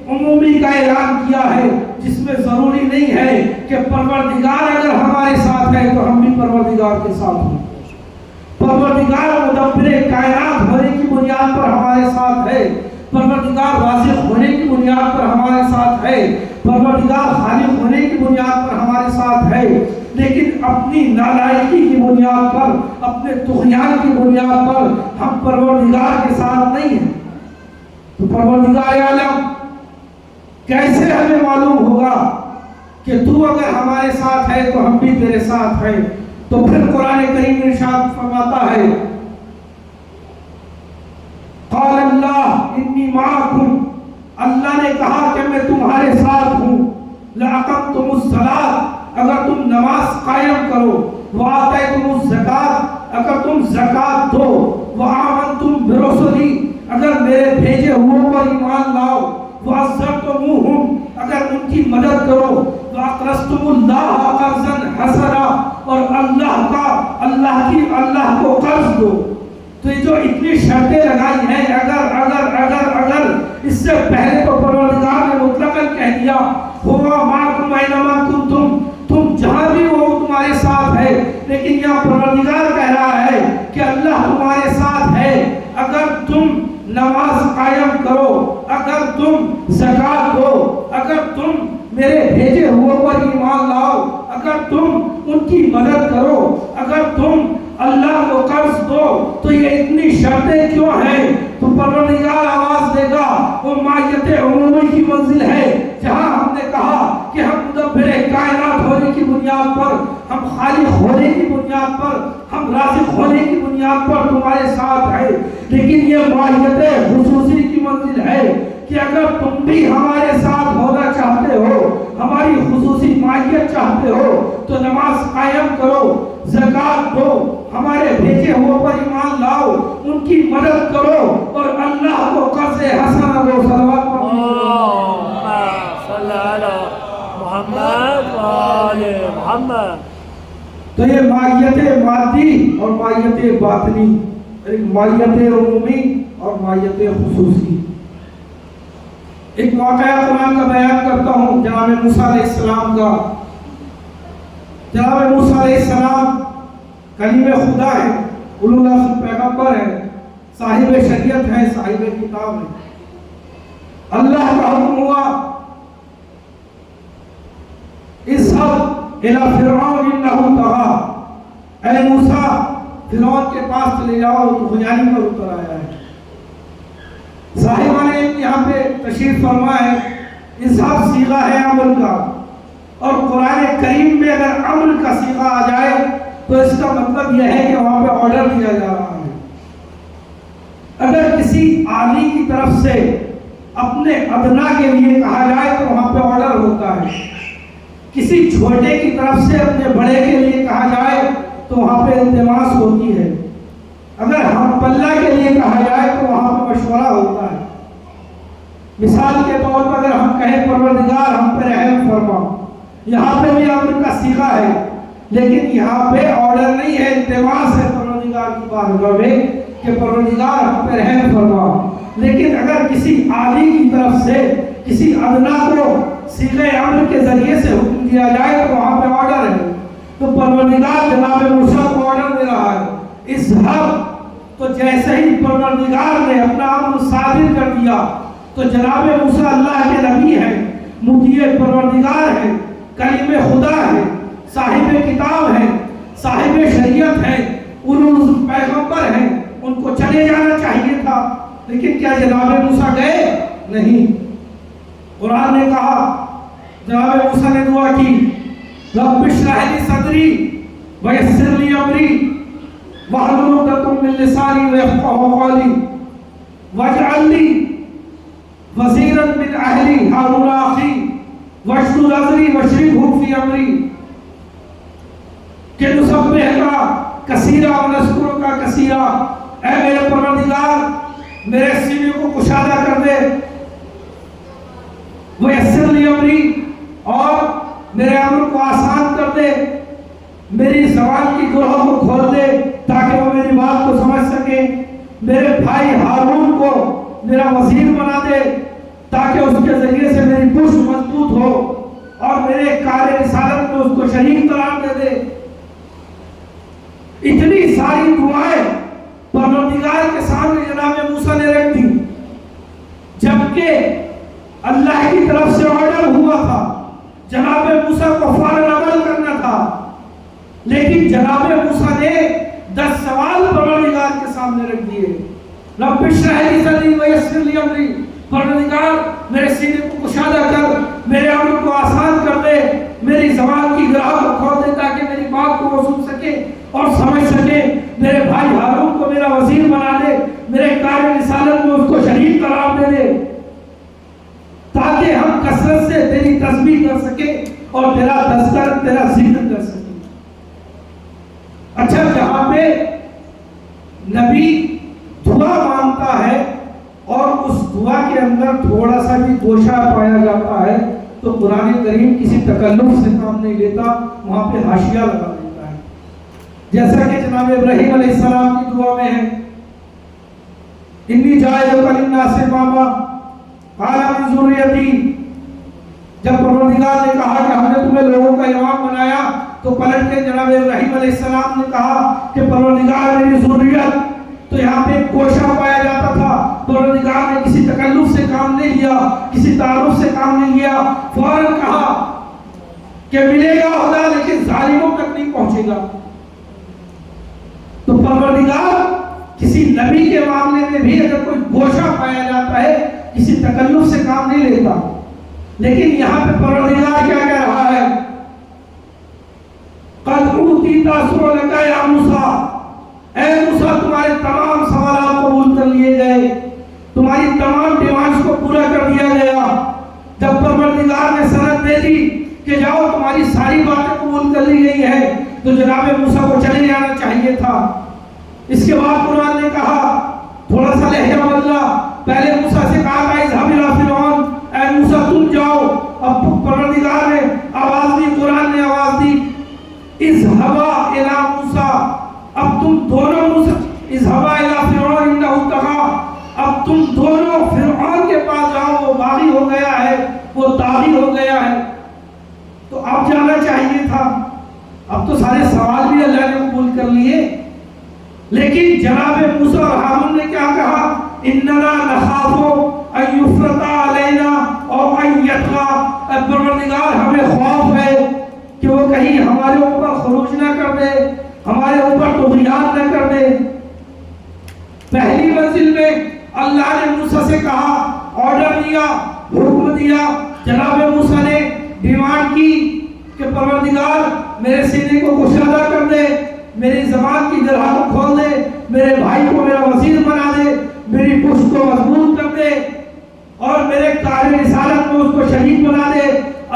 عمومی کا اعلان کیا ہے، جس میں ضروری نہیں ہے کہ پروردگار اگر ہمارے ساتھ ہے تو ہم بھی پروردگار کے ساتھ ہوں۔ پروردگار مدبر کائنات ہونے کی بنیاد پر ہمارے ساتھ ہے، پروردگار رازق ہونے کی بنیاد پر ہمارے ساتھ ہے، پروردگار خالق ہونے کی بنیاد پر ہمارے ساتھ ہے، لیکن اپنی نالائکی کی بنیاد پر، اپنے طغیان کی بنیاد پر ہم پروردگار کے ساتھ نہیں ہیں۔ تو پروردگار عالم کیسے ہمیں معلوم ہوگا کہ تو اگر ہمارے ساتھ ہے تو ہم بھی تیرے ساتھ ہیں؟ تو پھر قرآن کریم ارشاد فرماتا ہے قال اللہ انی معکم، اللہ نے کہا کہ میں تمہارے ساتھ ہوں۔ لَأَقَمْتُمُ الصَّلَاةَ، اگر تم نماز قائم کرو، وَآتَيْتُمُ الزَّكَاةَ، اگر تم زکات دو، وَآمَنْتُمْ بِرُسُلِي، اگر میرے بھیجے ہوئے پر ایمان لاؤ، وَعَزَّرْتُمُوهُمْ، اگر ان کی مدد کرو، وَأَقْرَضْتُمُ اللَّهَ قَرْضًا حَسَنًا، اور اللہ کو قرض دو۔ تو یہ جو اتنی شرطیں لگائی ہیں، اگر اس سے پہلے تو پروردگار نے مطلقاً کہہ دیا ہوا معکم اینما کنتم، تم جہاں بھی ہو تمہارے ساتھ ہے، لیکن یہاں پروردگار کہہ رہا ہے کہ اللہ تمہارے ساتھ ہے اگر تم نماز قائم کرو، اگر تم زکات دو، اگر تم میرے بھیجے ہوئے پر ایمان لاؤ، اگر تم ان کی مدد کرو، اگر تم اللہ کو قرض دو۔ تو یہ اتنی شرطیں کیوں ہیں؟ تو پروردگار آواز دے گا وہ ماہیت عمومی کی منزل ہے، جہاں ہم نے کہا کہ ہم مدبر کائنات ہونے کی بنیاد پر، ہم خالق ہونے کی بنیاد پر، ہم رازق ہونے کی بنیاد پر تمہارے ساتھ ہے، لیکن یہ ماہیت خصوصی کی منزل ہے کہ اگر تم بھی ہمارے ساتھ ہونا چاہتے ہو، ہماری خصوصی ماہیت چاہتے ہو، تو نماز قائم کرو، زکات دو، ہمارے بھیجے ہوئے پر ایمان لاؤ، ان کی مدد کرو، اور اللہ کو قرض حسنہ دو۔ صلوات صلی علی محمد و آل محمد۔ تو یہ ماہیت مادی اور ماہیت باطنی، ایک ماہیت عمومی اور ماہیت خصوصی۔ ایک واقعہ قرآن کا بیان کرتا ہوں جناب موسیٰ علیہ السلام کا۔ جناب موسیٰ علیہ السلام کلیم خدا ہے، اولو العزم پیغمبر ہے، صاحب شریعت ہے، صاحب کتاب ہے۔ اللہ کا حکم ہوا اذهب الى فرعون انه طغى، اے موسیٰ فرعون کے پاس چلے جاؤ، تو خجانی پر اتر آیا ہے۔ صاحبان علم یہاں پہ تشریف فرما ہے، اذهب صیغہ ہے امر کا، اور قرآن کریم میں اگر امر کا صیغہ آ جائے تو اس کا مطلب یہ ہے کہ وہاں پہ آرڈر دیا جا رہا ہے۔ اگر کسی عالی کی طرف سے اپنے ادنا کے لیے کہا جائے تو وہاں پہ آرڈر ہوتا ہے، کسی چھوٹے کی طرف سے اپنے بڑے کے لیے کہا جائے تو وہاں پہ التماس ہوتی ہے۔ اگر ہم اللہ کے لیے کہا جائے تو وہاں پہ مشورہ ہوتا ہے. مثال کے طور پر اگر ہم کہیں پروردگار ہم پہ رحم فرما، یہاں پہ بھی امر کا صیغہ ہے، لیکن یہاں پہ آرڈر نہیں ہے، التماس ہے پروردگار کی بارگاہ میں کہ پروردگار ہم پہ رحم فرما. لیکن اگر کسی عالی کی طرف سے کسی ادنا کو صیغہ امر کے ذریعے سے حکم دیا جائے تو وہاں پہ آرڈر ہے. تو پروردگار جناب موسیٰ کو آرڈر دے رہا ہے اذهب. تو جیسے ہی پروردگار نے اپنا امر صادر کر دیا تو جناب موسیٰ اللہ کے نبی ہیں، مطیع پروردگار ہیں، کلیم خدا ہیں، صاحب کتاب ہیں، صاحب شریعت ہیں، پیغمبر ہیں، ان کو چلے جانا چاہیے تھا. لیکن کیا جناب موسیٰ گئے؟ نہیں. قرآن نے کہا، جناب موسیٰ نے دعا کی، رب اشرح لی صدری ویسر لی امری واحلل عقدۃ من لسانی لیفقهوا قولی واجعل لی وزیرا من اہلی ہارون اخی واشدد ازری واشرکہ فی امری کہ نسبحک کثیرا ونذکرک کثیرا. اے میرے پروردگار میرے سینے کو کشادہ کر دے، ویسر لی امری اور میرے امر کو آسان کر دے، میری زبان کی گرہوں کو کھول دے تاکہ وہ میری بات کو سمجھ سکے. میرے بھائی ہارون کو میرا وزیر بنا دے تاکہ اس کے ذریعے سے میری پشت مضبوط ہو اور میرے کار رسالت میں اس کو شریک قرار دے دے. اتنی ساری دعائیں پروردگار کے سامنے جناب موسیٰ نے رکھ دی، جبکہ اللہ کی طرف سے آرڈر ہوا تھا جناب موسیٰ کو فوراً عمل کرنا تھا. لیکن جناب موسیٰ نے 10 سوال پروردگار کے سامنے رکھ دیے. رب اشرح لی صدری ویسر لی امری، پروردگار میرے سینے کو کشادہ کر، میرے امر کو آسان کر دے، میری زبان کی گرہ کو کھول دے تاکہ میری بات کو وہ سن سکے اور سمجھ سکے. میرے بھائی ہارون کو میرا وزیر بنا دے، میرے کار رسالت میں اس کو شریک قرار دے دے تاکہ ہم کثرت سے تیری تسبیح کر سکے اور تیرا تذکر، تیرا ذکر کر سکے. اچھا، جہاں پہ نبی دعا مانگتا ہے اور اس دعا کے اندر تھوڑا سا بھی گوشہ پایا جاتا ہے تو قرآن کریم کسی تکلف سے کام نہیں لیتا، وہاں پہ حاشیہ لگا دیتا ہے. جیسا کہ جناب ابراہیم علیہ السلام کی دعا میں ہے، انی جاعلک للناس اماما قال من ذریتی. جب پروردگار نے کہا کہ ہم نے تمہیں لوگوں کا امام بنایا تو پلٹ کے جناب ابراہیم علیہ السلام نے کہا کہ پروردگار میری ذریت. تو یہاں پہ ایک گوشہ پایا جاتا تھا. پروردگار نے کسی تکلف سے کام نہیں لیا، کسی تعارف سے کام نہیں لیا، فوراً کہا کہ ملے گا خدا لیکن ظالموں تک نہیں پہنچے گا. تو پروردگار کسی نبی کے معاملے میں بھی اگر کوئی گوشہ پایا جاتا ہے کسی تکلف سے کام نہیں لیتا. لیکن یہاں پہ پروردگار کیا کہہ رہا ہے؟ قد اوتیت سؤلک یا موسیٰ، اے موسیٰ تمہارے تمام سوالات قبول کر لیے گئے، تمہاری تمام ڈیمانڈز کو پورا کر دیا گیا. جب پروردگار نے سند دے دی کہ جاؤ تمہاری ساری باتیں قبول کر لی گئی ہیں تو جناب موسیٰ کو چلے جانا چاہیے تھا. اس کے بعد قرآن نے کہا تھوڑا سا لہجہ بدلا. پہلے موسیٰ سے کہا تھا اذهب الى فرعون، اے موسیٰ تم جاؤ. اب پروردگار نے آواز دی، قرآن نے آواز دی اذهبا الى موسیٰ. اب تم دونوں موسیٰ اذهبا الى فرعون انه طغى، اب تم دونوں فرعون کے پاس جاؤ، وہ باغی ہو گیا ہے، وہ طاغی ہو گیا ہے. تو اب جانا چاہیے تھا. اب تو سارے سوال بھی اللہ نے قبول کر لیے. لیکن جناب موسیٰ اور ہارون نے کیا کہا؟ اننا نخاف ان یفرط علینا او ان یطغى. پروردگار ہمیں خوف ہے کہ وہ کہیں ہمارے اوپر خروج نہ کر دے، ہمارے اوپر طغیان نہ کر دے. پہلی منزل میں اللہ نے موسیٰ سے کہا، آرڈر دیا، حکم دیا. جناب موسیٰ نے ڈیمانڈ کی کہ پروردگار میرے سینے کو کشادہ کر دے، میری زبان کی گرہ کو کھول دے، میرے بھائی کو میرا وزیر بنا دے، میری پشت کو مضبوط کر دے اور میرے کار رسالت میں اس کو شریک بنا دے.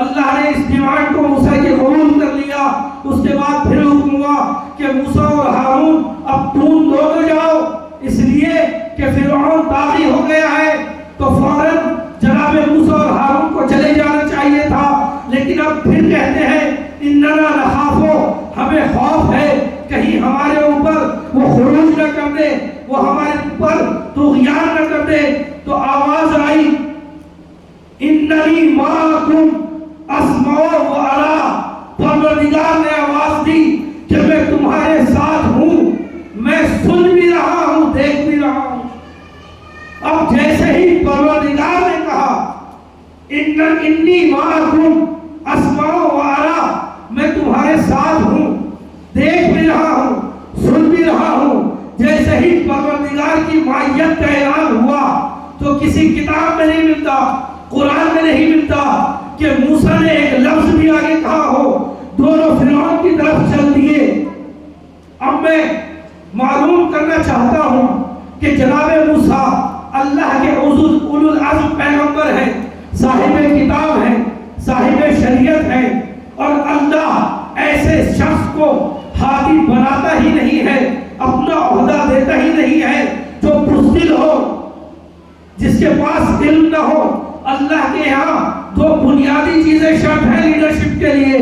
اللہ نے اس ڈیمانڈ کو موسیٰ کے قبول کر لیا. اس کے بعد پھر حکم ہوا کہ موسیٰ اور ہارون اب تم دو جاؤ، اس لیے کہ فرعون طاغی ہو گیا ہے، تو فوراً جناب موسیٰ اور ہارون کو چلے جانا چاہیے تھا، لیکن اب پھر کہتے ہیں اننا نخافو، ہمیں خوف ہے کہیں ہمارے اوپر وہ خروج نہ کر دے، وہ ہمارے اوپر طغیان نہ کر دے۔ تو آواز آئی اننی معکم اسمع و ارا، پروردگار نے آواز دی کہ میں تمہارے ساتھ ہوں، میں سن بھی رہا ہوں، دیکھ بھی رہا ہوں۔ اب جیسے ہی پروردگار نے کہا انی معکم اسمع و ارا، میں تمہارے ساتھ ہوں، دیکھ بھی رہا ہوں، سن بھی رہا ہوں، جیسے ہی پروردگار کی معیت کا اعلان ہوا تو کسی کتاب میں نہیں ملتا، قرآن میں نہیں ملتا کہ موسیٰ نے ایک لفظ بھی آگے کہا ہو، دونوں فرعون کی طرف چل دیے۔ اب میں معلوم کرنا چاہتا ہوں کہ جناب موسیٰ اللہ کے اولو العزم پیغمبر ہیں، صاحب کتاب ہیں، صاحب شریعت ہیں، اور اللہ ایسے شخص کو ہادی بناتا ہی نہیں ہے، اپنا عہدہ دیتا ہی نہیں ہے جو بزدل ہو، جس کے پاس علم نہ ہو۔ اللہ کے یہاں دو بنیادی چیزیں شرط ہیں لیڈرشپ کے لیے،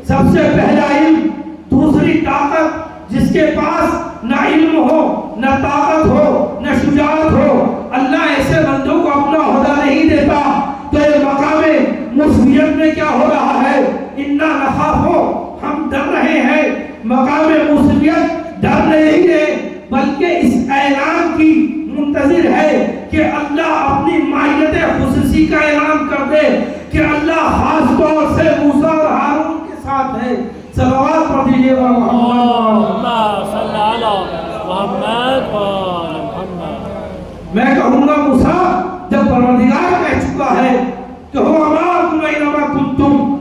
سب سے پہلا علم، دوسری طاقت۔ جس کے پاس نہ علم ہو، نہ طاقت ہو، نہ شجاعت ہو، اللہ ایسے بندوں کو اپنا عہدہ نہیں دیتا۔ تو یہ مقام موسیت میں کیا ہو رہا ہے؟ انا نخافو، ہم ڈر رہے ہیں۔ مقام موسیت ڈر نہیں ہے، بلکہ اس اعلان کی منتظر ہے کہ اللہ اپنی معیت خصوصی کا اعلان کر دے کہ اللہ خاص طور سے موسیٰ اور ہارون کے ساتھ ہے۔ صلوات پڑھ دیجیے اللہم صلی علی محمد و آل محمد۔ میں کہوں گا موسیٰ، جب پروردگار کہہ چکا ہے کہ ہو معکم اینما کنتم،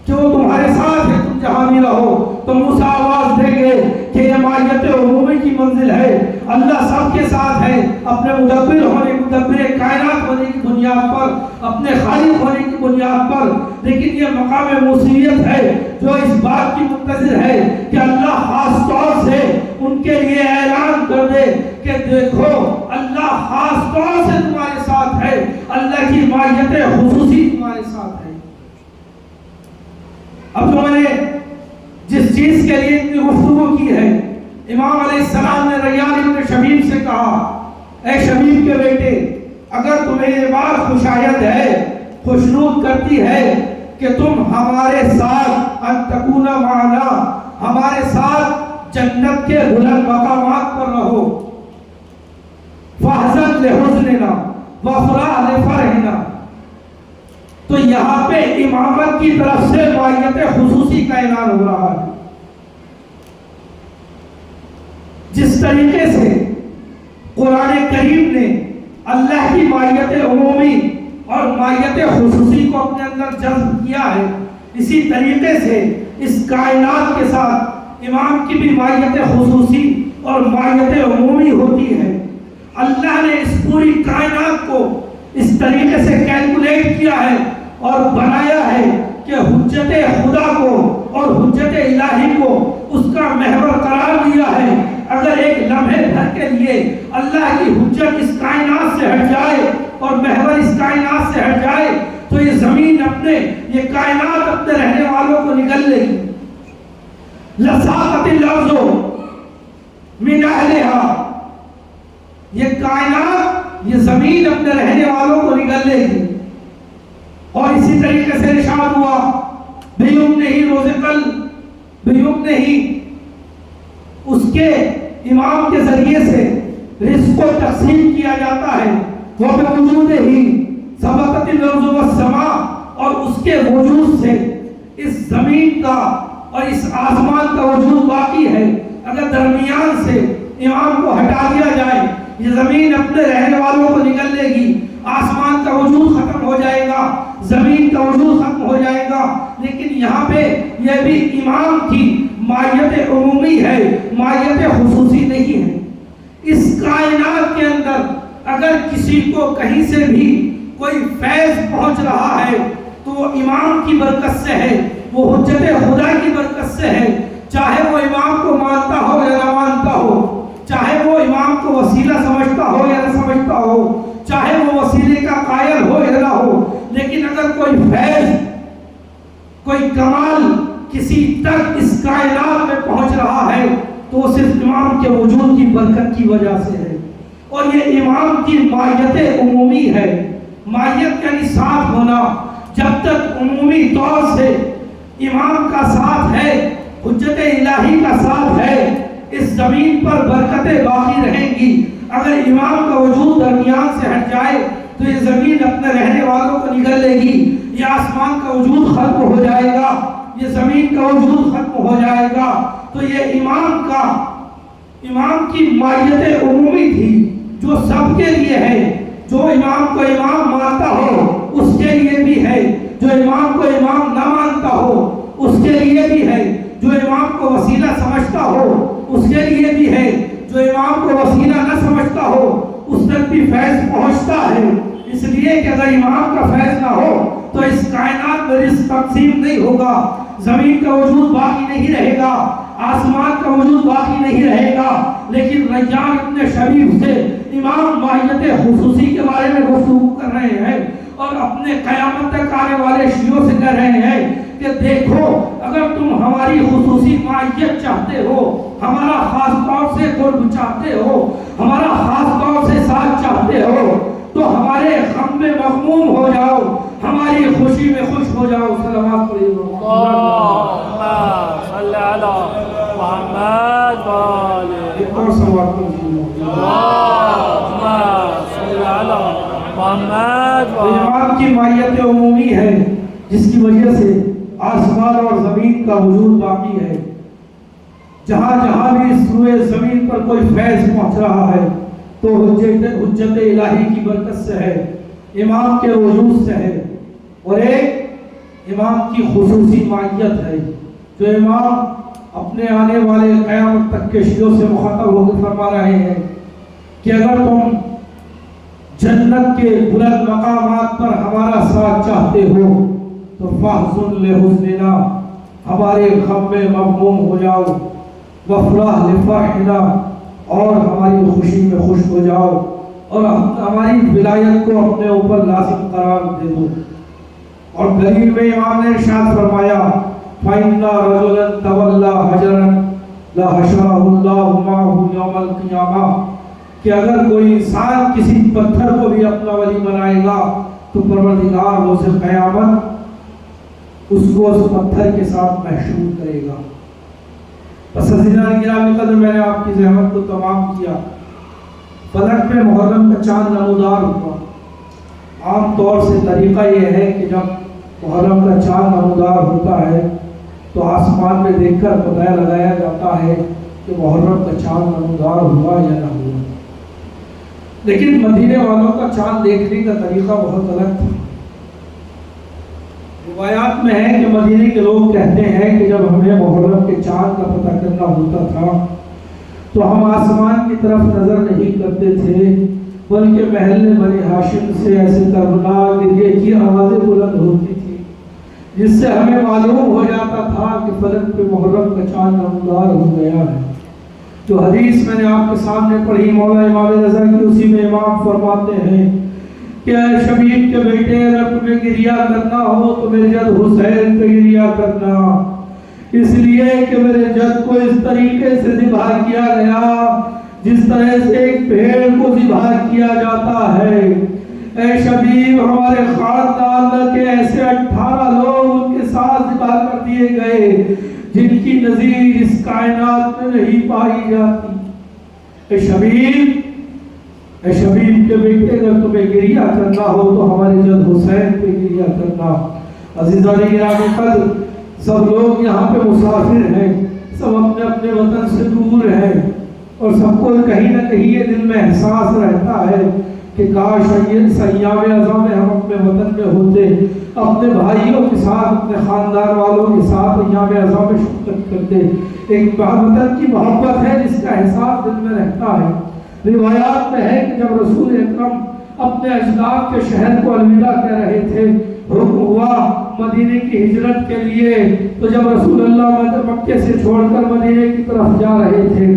کہ وہ تمہارے ساتھ ہے تم جہاں بھی رہو، تو موسیٰ آواز دیں گے کہ یہ معیت عمومی کی منزل ہے، اللہ سب کے ساتھ ہے، اپنے مدبر ہونے، مدبر کائنات ہونے کی بنیاد پر، اپنے خالق ہونے کی بنیاد پر۔ لیکن یہ مقام موسیت ہے جو اس بات کی منتظر ہے کہ اللہ خاص طور سے ان کے لیے اعلان کر دے کہ دیکھو اللہ خاص طور سے تمہارے ساتھ ہے، اللہ کی معیت خصوصی تمہارے ساتھ ہے۔ اب جو میں نے جس چیز کے لیے اتنی گفتگو کی ہے، امام علیہ السلام نے ریان ابن شبیب سے کہا، اے شبیب کے بیٹے، اگر تمہیں یہ بات خوشایت ہے، خوشنود کرتی ہے کہ تم ہمارے ساتھ ان تکون معنا، ہمارے ساتھ جنت کے بلند مقامات پر رہو، فاحزن لحزننا وافرح لفرحنا، تو یہاں پہ امامت کی طرف سے معیت خصوصی کا اعلان ہو رہا ہے۔ جس طریقے سے قرآن کریم نے اللہ کی معیت عمومی اور معیت خصوصی کو اپنے اندر جذب کیا ہے، اسی طریقے سے اس کائنات کے ساتھ امام کی بھی معیت خصوصی اور معیت عمومی ہوتی ہے۔ اللہ نے اس پوری کائنات کو اس طریقے سے کیلکولیٹ کیا ہے اور بنایا ہے کہ حجت خدا کو اور حجت الہی کو اس کا محور قرار دیا ہے۔ اگر ایک لمحے بھر کے لیے اللہ کی حجت اس کائنات سے ہٹ جائے اور محور اس کائنات سے ہٹ جائے تو یہ زمین اپنے، یہ کائنات اپنے رہنے والوں کو نگل لے گی۔ لساقت الارض من اہلہا، یہ کائنات، یہ زمین اپنے رہنے والوں کو نگل لے گی۔ اور اسی طریقے سے ارشاد ہوا بِیُمْنِهِ رُزِقَ بِیُمْنِهِ، اس کے امام کے ذریعے سے رزق کو تقسیم کیا جاتا ہے۔ وَبِوُجُودِهِ ثَبَتَتِ الْأَرْضُ وَالسَّمَاءُ، اور اس کے وجود سے اس زمین کا اور اس آسمان کا وجود باقی ہے۔ اگر درمیان سے امام کو ہٹا دیا جائے، یہ زمین اپنے رہنے والوں کو نگل لے گی، آسمان کا وجود ختم ہو جائے گا، زمین کا وجود ختم ہو جائے گا۔ لیکن یہاں پہ یہ بھی امام کی معیت عمومی ہے، معیت خصوصی نہیں ہے۔ اس کائنات کے اندر اگر کسی کو کہیں سے بھی کوئی فیض پہنچ رہا ہے تو وہ امام کی برکت سے ہے، وہ حجت خدا کی برکت سے ہے، چاہے وہ امام کو مانتا ہو ہو یا نہ مانتا ہو، چاہے وہ امام کو وسیلہ سمجھتا ہو یا نہ سمجھتا ہو، چاہے وہ وسیلے کا قائل ہو یا نہ ہو، لیکن اگر کوئی فیض، کوئی کمال کسی تک اس کائنات میں پہنچ رہا ہے تو وہ صرف امام کے وجود کی برکت کی وجہ سے ہے۔ اور یہ امام کی مائیت عمومی ہے۔ مائیت یعنی ساتھ ہونا۔ جب تک عمومی طور سے امام کا ساتھ ہے، حجت الہی کا ساتھ ہے، اس زمین پر برکتیں باقی رہیں گی۔ اگر امام کا وجود درمیان سے ہٹ جائے تو یہ زمین اپنے رہنے والوں کو نگل لے گی، یہ آسمان کا وجود ختم ہو جائے گا، یہ زمین کا وجود ختم ہو جائے گا۔ تو یہ امام کی مائیت عمومی تھی جو سب کے لیے ہے۔ جو امام کو امام مانتا ہو اس کے لیے بھی ہے، جو امام کو امام نہ مانتا ہو اس کے لیے بھی ہے، جو امام کو وسیلہ سمجھتا ہو اس کے لیے بھی ہے، جو امام کو وسیلہ نہ سمجھتا ہو اس تک بھی فیض پہنچتا ہے۔ اس لیے کہ اگر امام کا فیض نہ ہو تو اس کائنات میں رزق تقسیم نہیں ہوگا، زمین کا وجود باقی نہیں رہے گا، آسمان کا وجود باقی نہیں رہے گا۔ لیکن ریان ابن شبیب سے امام ماہیت خصوصی کے بارے میں گفتگو کر رہے ہیں اور اپنے قیامت تک آنے والے شیعوں سے کہہ رہے ہیں کہ دیکھو، اگر تم ہماری خصوصی مائیت چاہتے ہو، ہمارا خاص طور سے قرب چاہتے ہو، ہمارا خاص طور سے ساتھ چاہتے ہو تو ہمارے غم میں مغموم ہو جاؤ، ہماری خوشی میں خوش ہو جاؤ۔ صلوات پڑھیے۔ اللهم صل على محمد وآله۔ ایک اور سوال پوچھیے۔ اللهم صل على محمد وآله۔ امام کی مائیت عمومی ہے جس کی وجہ سے آسمان اور زمین کا وجود باقی ہے۔ جہاں جہاں بھی اس روئے زمین پر کوئی فیض پہنچ رہا ہے تو حجت الہی کی برکت سے ہے، امام کے وجود سے ہے۔ اور ایک امام کی خصوصی مائیت ہے جو امام اپنے آنے والے قیامت تک کے شیعوں سے مخاطب ہو کے فرما رہے ہیں کہ اگر تم جنت کے بلند مقامات پر ہمارا ساتھ چاہتے ہو تو فاحزن لحزننا، ہمارے غم میں مغموم ہو جاؤ، وافرح لفرحنا، اور ہماری خوشی میں خوش ہو جاؤ، اور ہماری ولایت کو اپنے اوپر لازم قرار دے دو۔ اور دلیل میں امام نے ارشاد فرمایا فَإِنَّ رَجُلًا تَوَلَّى حَجَرًا لَحَشَرَهُ اللَّهُ مَعَهُ يَوْمَ الْقِيَامَةِ، کہ اگر کوئی انسان کسی پتھر کو بھی اپنا ولی بنائے گا تو پروردگار روز قیامت اس کو اس پتھر کے ساتھ محشور کرے گا۔ بس عزیزان گرامی قدر، میں نے آپ کی زحمت کو تمام کیا۔ فلک میں محرم کا چاند نمودار ہوا۔ عام طور سے طریقہ یہ ہے کہ جب محرم کا چاند نمودار ہوتا ہے تو آسمان میں دیکھ کر پتہ لگایا جاتا ہے کہ محرم کا چاند نمودار ہوا یا نہ ہوا۔ لیکن مدینے والوں کا چاند دیکھنے کا طریقہ بہت الگ تھا۔ روایات میں ہے کہ مدینے کے لوگ کہتے ہیں کہ جب ہمیں محرم کے چاند کا پتہ کرنا ہوتا تھا تو ہم آسمان کی طرف نظر نہیں کرتے تھے بلکہ محل بنی ہاشم سے ایسے دربناک گریے کی آوازیں بلند ہوتی تھی جس سے ہمیں معلوم ہو جاتا تھا کہ فلک پہ محرم کا چاند نمودار ہو گیا ہے۔ جو حدیث میں نے آپ کے سامنے پڑھی مولا امام رضا کی، اسی میں امام فرماتے ہیں کہ اے شبیب کے بیٹے، اگر تمہیں گریہ کرنا ہو تو میرے جد حسین پہ گریہ کرنا، اس لیے کہ میرے جد کو اس طریقے سے ذبح کیا گیا جس طرح سے ایک بھیڑ کو ذبح کیا جاتا ہے۔ اے شبیب، ہمارے خاندان کے ایسے 18 لوگ ان کے ساتھ ذبح کر دیے گئے جن کی نظیر اس کائنات میں نہیں پائی جاتی۔ اے شبیب کے بیٹے، اگر تمہیں گریہ کرنا ہو تو ہمارے جد حسین پہ گریہ کرنا۔ عزیزان گرامی قدر، سب لوگ یہاں پہ مسافر ہیں، سب اپنے اپنے وطن سے دور ہیں، اور سب کو کہیں نہ کہیں یہ دل میں احساس رہتا ہے کہ کاش ایام اعظم میں ہم اپنے وطن میں ہوتے، اپنے بھائیوں کے ساتھ، اپنے خاندان والوں کے ساتھ ایام اعظم میں شرکت کرتے۔ ایک وطن کی محبت ہے جس کا احساس دل میں رہتا ہے۔ روایات میں ہے کہ جب رسول اکرم اپنے اجداد کے شہر کو الوداع کہہ رہے تھے حکم ہوا مدینے کی ہجرت کے لیے، تو جب رسول اللہ مکے سے چھوڑ کر مدینے کی طرف جا رہے تھے،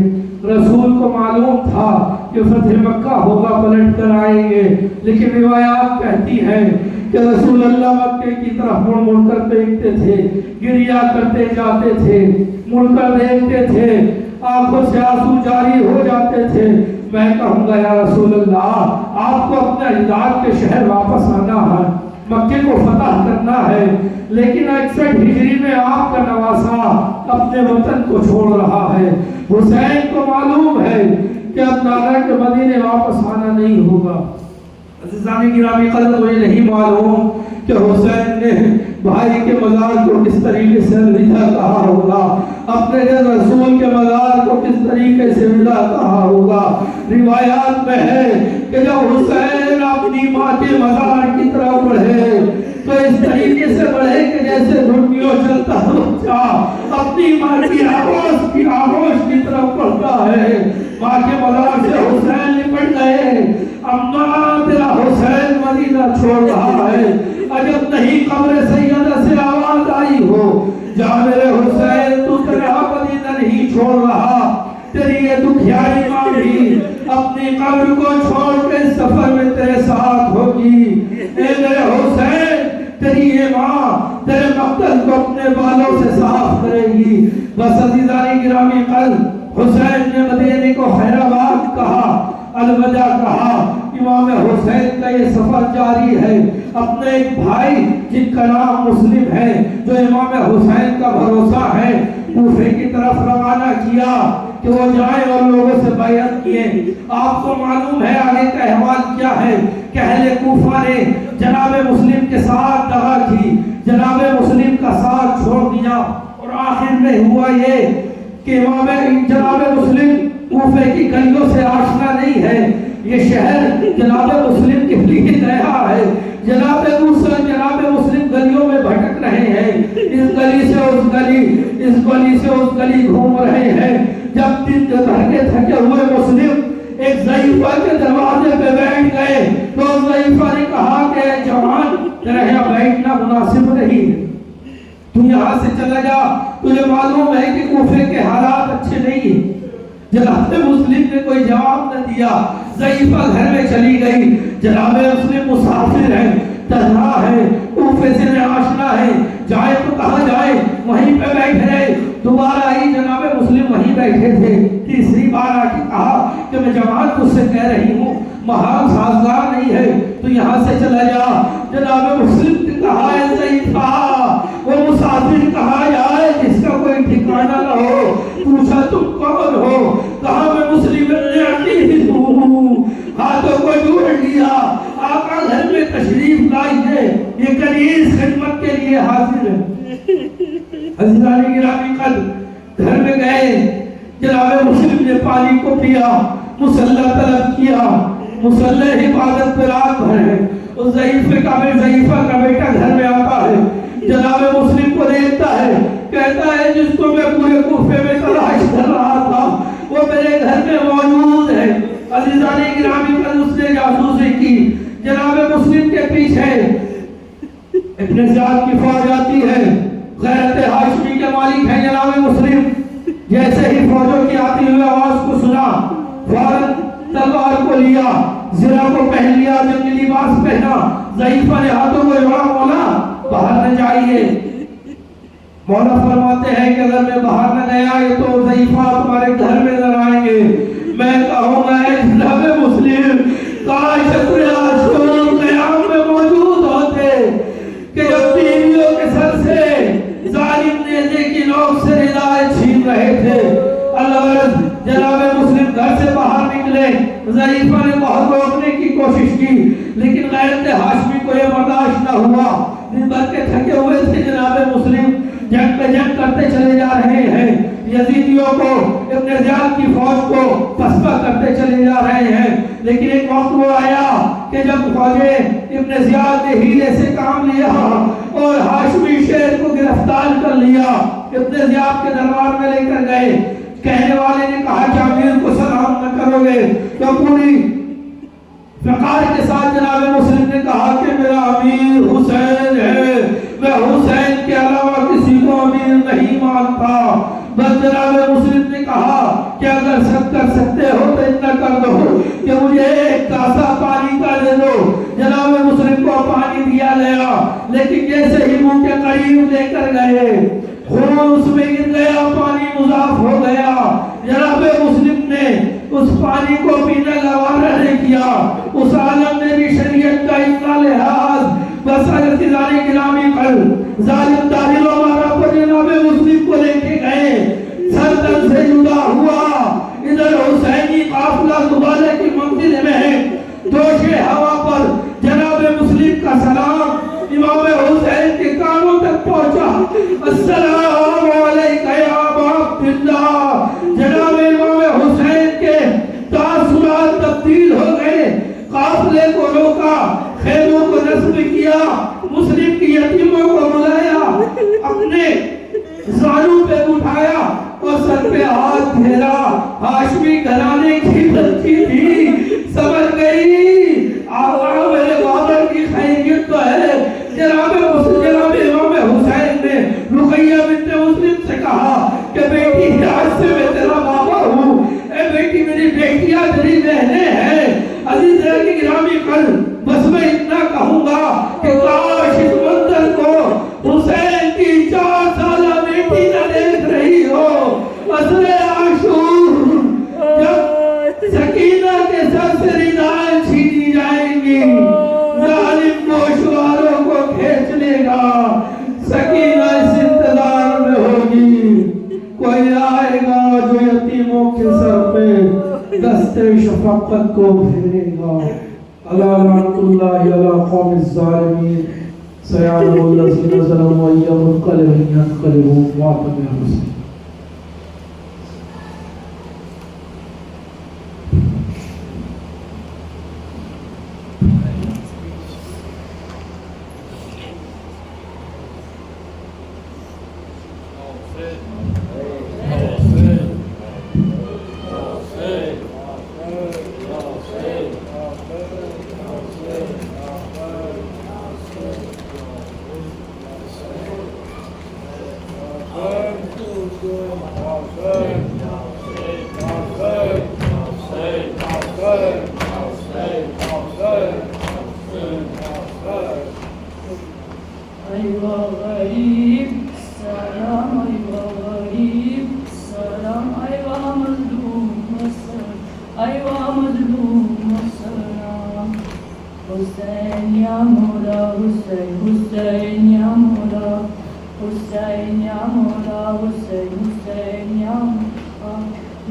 رسول کو معلوم تھا کہ فتح مکہ ہوگا، پلٹ کر آئیں گے، لیکن روایات کہتی ہیں کہ رسول اللہ مکے کی طرف مڑ مڑ کر دیکھتے تھے، گریا کرتے جاتے تھے، مڑ کر دیکھتے تھے، آنکھوں سے آنسو جاری ہو جاتے تھے۔ میں کہوں گا یا رسول اللہ، آپ کو اپنے اجداد کے شہر واپس آنا ہے، مکے کو فتح کرنا ہے، لیکن 61 ہجری میں آپ کا نواسا اپنے وطن کو چھوڑ رہا ہے۔ حسین کو معلوم ہے کہ اب نانا کے مدینے واپس آنا نہیں ہوگا۔ عزیزان گرامی قدر، مجھے نہیں معلوم کہ حسین نے بھائی کے مزار کو کس طریقے سے الوداع کہا ہوگا، اپنے رسول کے مزار کو کس طریقے سے الوداع کہا ہوگا۔ روایات میں ہے کہ جب حسین اپنی ماں کے مزار کی طرف بڑھے تو اس طریقے سے بڑھے کہ جیسے گھٹیوں چلتا بچہ اپنی ماں کی آغوش کی طرف بڑھتا ہے۔ ماں کے مزار سے حسین لپٹ گئے، اماں تیرا حسین مدینہ چھوڑ رہا ہے، عجب نہیں قبر سیدہ سے آواز آئی ہو، جا میرے حسین تو تیرا مدینہ نہیں چھوڑ رہا، تیری یہ دکھیائی ماں بھی اپنی قبر کو چھوڑ کے سفر میں تیرے ساتھ ہوگی۔ اے میرے حسین، تیری یہ ماں تیرے مقتل کو اپنے بالوں سے صاف کرے گی۔ بس عزیزان گرامی قلب، حسین نے مدینے کو خیر آباد کہا، الوداع کہا۔ امام حسین کا یہ سفر جاری ہے، اپنے ایک بھائی جن کا نام مسلم ہے، جو امام حسین کا بھروسہ ہے، کوفے کی طرف روانہ کیا کہ وہ جائیں اور لوگوں سے بیعت کیے۔ آپ کو معلوم ہے آگے کا احوال کیا ہے کہ اہل کوفہ نے جناب مسلم کے ساتھ دغا کی، جناب مسلم کا ساتھ چھوڑ دیا، اور آخر میں ہوا یہ کہ امام جناب مسلم کوفے کی گلیوں سے آشنا نہیں ہے، یہ شہر جناب مسلم کے لیے نیا ہے، جناب مسلم گلیوں میں بھٹک رہے ہیں، اس گلی سے اس گلی، اس گلی سے اس گلی گھوم رہے ہیں۔ جب دن تھکے ہوئے مسلم ایک ضعیفہ کے دروازے پہ بیٹھ گئے تو ضعیفہ نے کہا کہ اے جوان، تیرا یہاں بیٹھنا مناسب نہیں ہے، تو یہاں سے چلا جا، تجھے معلوم ہے کہ کوفے کے حالات اچھے نہیں ہیں۔ جناب مسلم نے کوئی جواب نہ دیا، ضعیفہ گھر میں چلی گئی۔ جناب مسلم مسافر ہے، تنہا ہے، کوفے سے آشنا ہے، جائے تو کہاں جائے، وہیں پہ بیٹھ رہے۔ دوبارہ آئی، جناب مسلم وہیں بیٹھے تھے، تیسری بار آ کے کہا کہ میں جوان تجھ سے کہہ رہی ہوں، محال سازگار نہیں ہے، تو یہاں سے چلا جا۔ جناب مسلم نے کہا اے ضعیفہ، وہ مسافر کہا جائے جس کا کوئی ٹھکانہ نہ ہو؟ پوچھا تم کون ہو؟ کہا میں مسلم ابن عقیل ہوں۔ ہاتھوں کو جوڑ لیا، آقا گھر میں تشریف لائیے، یہ کنیز خدمت کے لیے حاضر ہے۔ عزیزان گرامی قدر، گھر میں گئے، جناب مسلم نے پانی کو پیا، مصلی طلب کیا، مصلی عبادت پہ رات بھر ہے۔ اس ضعیفہ کا بیٹا گھر میں آتا ہے، جناب مسلم کو دیکھتا ہے، کہتا ہے جس کو میں پورے کوفے میں تلاش کر رہا تھا وہ میرے گھر میں موجود ہے۔ عزیزان گرامی قدر، اس نے جاسوسی کی، جناب مسلم کے پیچھے ابن زیاد کی فوج آتی ہے، غیرت ہاشمی کے مالک ہیں جناب مسلم۔ جیسے ہی فوجوں کی آتی ہوئی آواز کو سنا، فوراً تلوار کو لیا، زرہ کو پہن لیا، جنگی لباس پہنا۔ ضعیفہ نے ہاتھوں کو جوڑا، مولا باہر نہ جائیے۔ مولا فرماتے ہیں کہ اگر میں باہر نہ گیا تو ضعیفہ تمہارے گھر میں نہ آئیں گے۔ میں کہوں گا اے جناب مسلم، کاش اپنے عاشقوں قیام میں موجود ہوتے کہ جب بیویوں کے سر سے ظالم نیزے کی نوک سے ردائیں چھین رہے تھے۔ اللہ جناب مسلم گھر سے باہر نکلے، ضعیفہ نے بہت روکنے کی کوشش کی، لیکن غیرت ہاشمی کو یہ برداشت نہ ہوا۔ دن بھر کے تھکے ہوئے تھے جناب مسلم، جنگ پہ جنگ کرتے چلے جا رہے ہیں، یزیدیوں کو، ابن زیاد کی فوج کو پسپا کرتے چلے جا رہے ہیں۔ لیکن ایک وقت وہ آیا کہ جب فوجیں ابن زیاد نے ہیلے سے کام لیا اور ہاشمی شیر کو گرفتار کر لیا، ابن زیاد کے دربار میں لے کر گئے۔ کہنے والے نے کہا کہ امیر کو سلام نہ کرو گے تو پوری فقار کے ساتھ جناب مسلم نے کہا کہ میرا امیر حسین ہے، میں حسین کے علاوہ کسی کو امیر نہیں مانتا۔ بس جناب مسلم نے کہا کہ اگر سب کر سکتے ہو تو اتنا کر دو کہ مجھے ایک کاسا پانی کا دے دو۔ جناب مسلم کو پانی دیا گیا، لیکن جیسے ہی منہ کے قریب لے کر گئے خون اس میں گر گیا، پانی مضاف ہو گیا۔ جناب مسلم نے اس پانی کو پینے گوارا نہیں کیا۔ اس عالم نے بھی شریعت کا اتنا لحاظ بس اجتزاری گرامی پر ظالم داخل ہمارا پر جناب مسلم کو لے کے گئے، سردن سے جدا ہوا۔ ادھر حسینی قافلہ زبالے کی منزل میں ہے، جوش ہوا پر جناب مسلم کا سلام امام حسین کے کانوں تک پہنچا، السلام علیکہ یا ابا عبداللہ۔ جناب امام حسین کے تاثرات تبدیل ہو گئے، قافلے کو روکا، خیموں کو نصب کیا، مسلم کی یتیموں کو بلایا، اپنے زانوں پہ اٹھایا اور سر پہ ہاتھ پھیرا۔ ہاشمی گھرانے کی بچی تھی، سمجھ گئی آقا میرے بابر کی خیریت تو ہے۔ جناب امام حسین نے رقیہ بنت مسلم سے کہا کہ بیٹی آج سے میں تیرا بابا ہوں، اے بیٹی میری بیٹیاں تیری بہنیں ہیں۔ عزیز کی گرامی قلب، بس میں اتنا کہوں گا کہ کاش اس منظر کو حسین کی 4 سالہ بیٹی نہ دیکھ رہی ہو۔ عصر عاشور جب سکینہ کے سر سے ردائیں چھینی جائیں گی، ظالم گوشواروں کو کھینچ لے گا، سکینہ اس انتظار میں ہوگی کوئی آئے گا جو یتیموں کے سر پہ دست شفقت کو پھیرے گا۔ اللہ لعنت اللہ علی قوم الظالمین، سیعلم الذین ظلموا أَيَّ مُنقلب ينقلبون۔ واقعہ حسین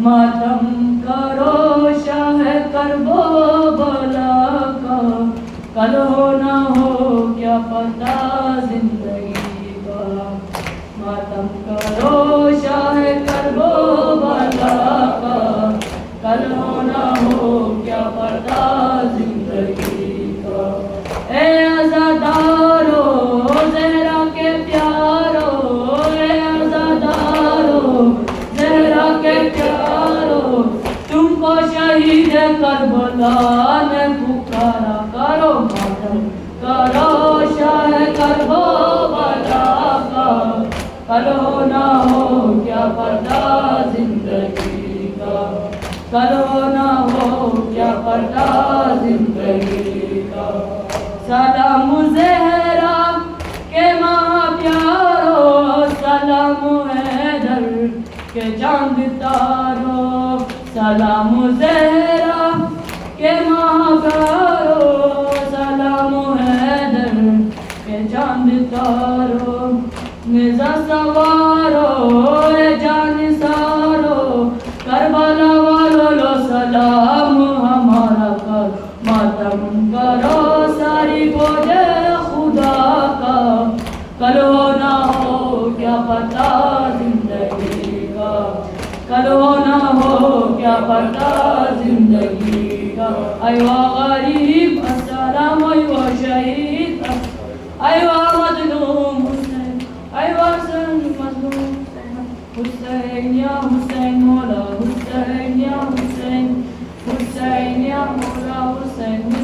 ماتم کرو شاہ کرب و بلا کا، کل ہو نہ ہو کیا پتہ زندگی کا۔ ماتم کرو شاہ کرب و بلا کا، کل ہو نہ ہو کیا پتہ زندگی کا۔ اے عزادارو زہرا کے پیارو، اے عزادارو زہرا کے پیارو، تم کو شہید کربلا نے پکارا کرو۔ ماتم کرو شاہ کرب و بلا کا، کل ہو نہ ہو کیا پتہ زندگی کا، کل ہو نہ ہو کیا پتہ زندگی کا۔ سلام زہرا کے ماں پیارو، سلام حیدر کے چاند تارو، سلام زہرا کے ماں پیارو، سلام حیدر کے چاند تارو۔ نزا سوارو اے جان سارو، کربلا والو لو سلام ہمارا کر۔ ماتم کرو ساری فوج خدا کا، کل ہو نہ ہو کیا پتہ زندگی کا، کل ہو نہ ہو کیا پتہ زندگی کا۔ ایوا غریب السلام، ایوا شہید، ایوا مظلوم حسین، ایوا مظلوم حسین، یا حسین مولا حسین، یا حسین، حسین یا مولا حسین۔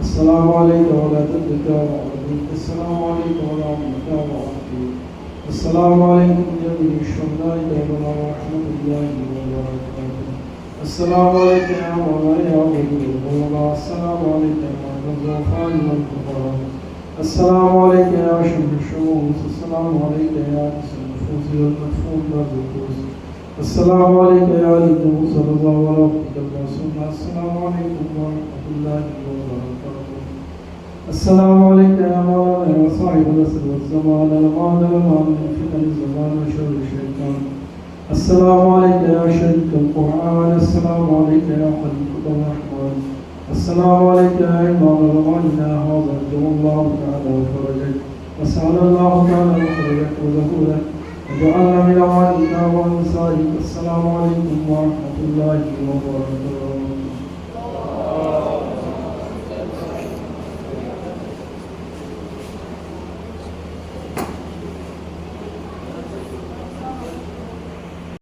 السلام عليك ولا تدك وعليك السلام عليك ورحمة الله وبركاته. السلام عليكم جميع الشهداء ورحمة الله وبركاته. السلام عليك يا مولاي يا ولي الله. السلام عليك يا الغفار والغفار. السلام عليك يا شمس الشموس. السلام عليك يا نسل النفوس والمدفون بالركوز. السلام عليك يا للنبي صلى الله عليه وسلم. السلام عليكم ورحمة الله وبركاته. السلام عليك يا مولانا يا صاحب الأسر والزمان الأمان الأمان من فتن الزمان وشر الشيطان. السلام عليك يا شريك القرآن. السلام عليك يا خليفة الرحمن. السلام عليك يا إمام رماننا هذا رجو الله تعالى وفرجك، وسأل الله تعالى وفرجك وزهورك، وجعلنا من أوائلنا وأنصارك. السلام عليكم ورحمة الله وبركاته.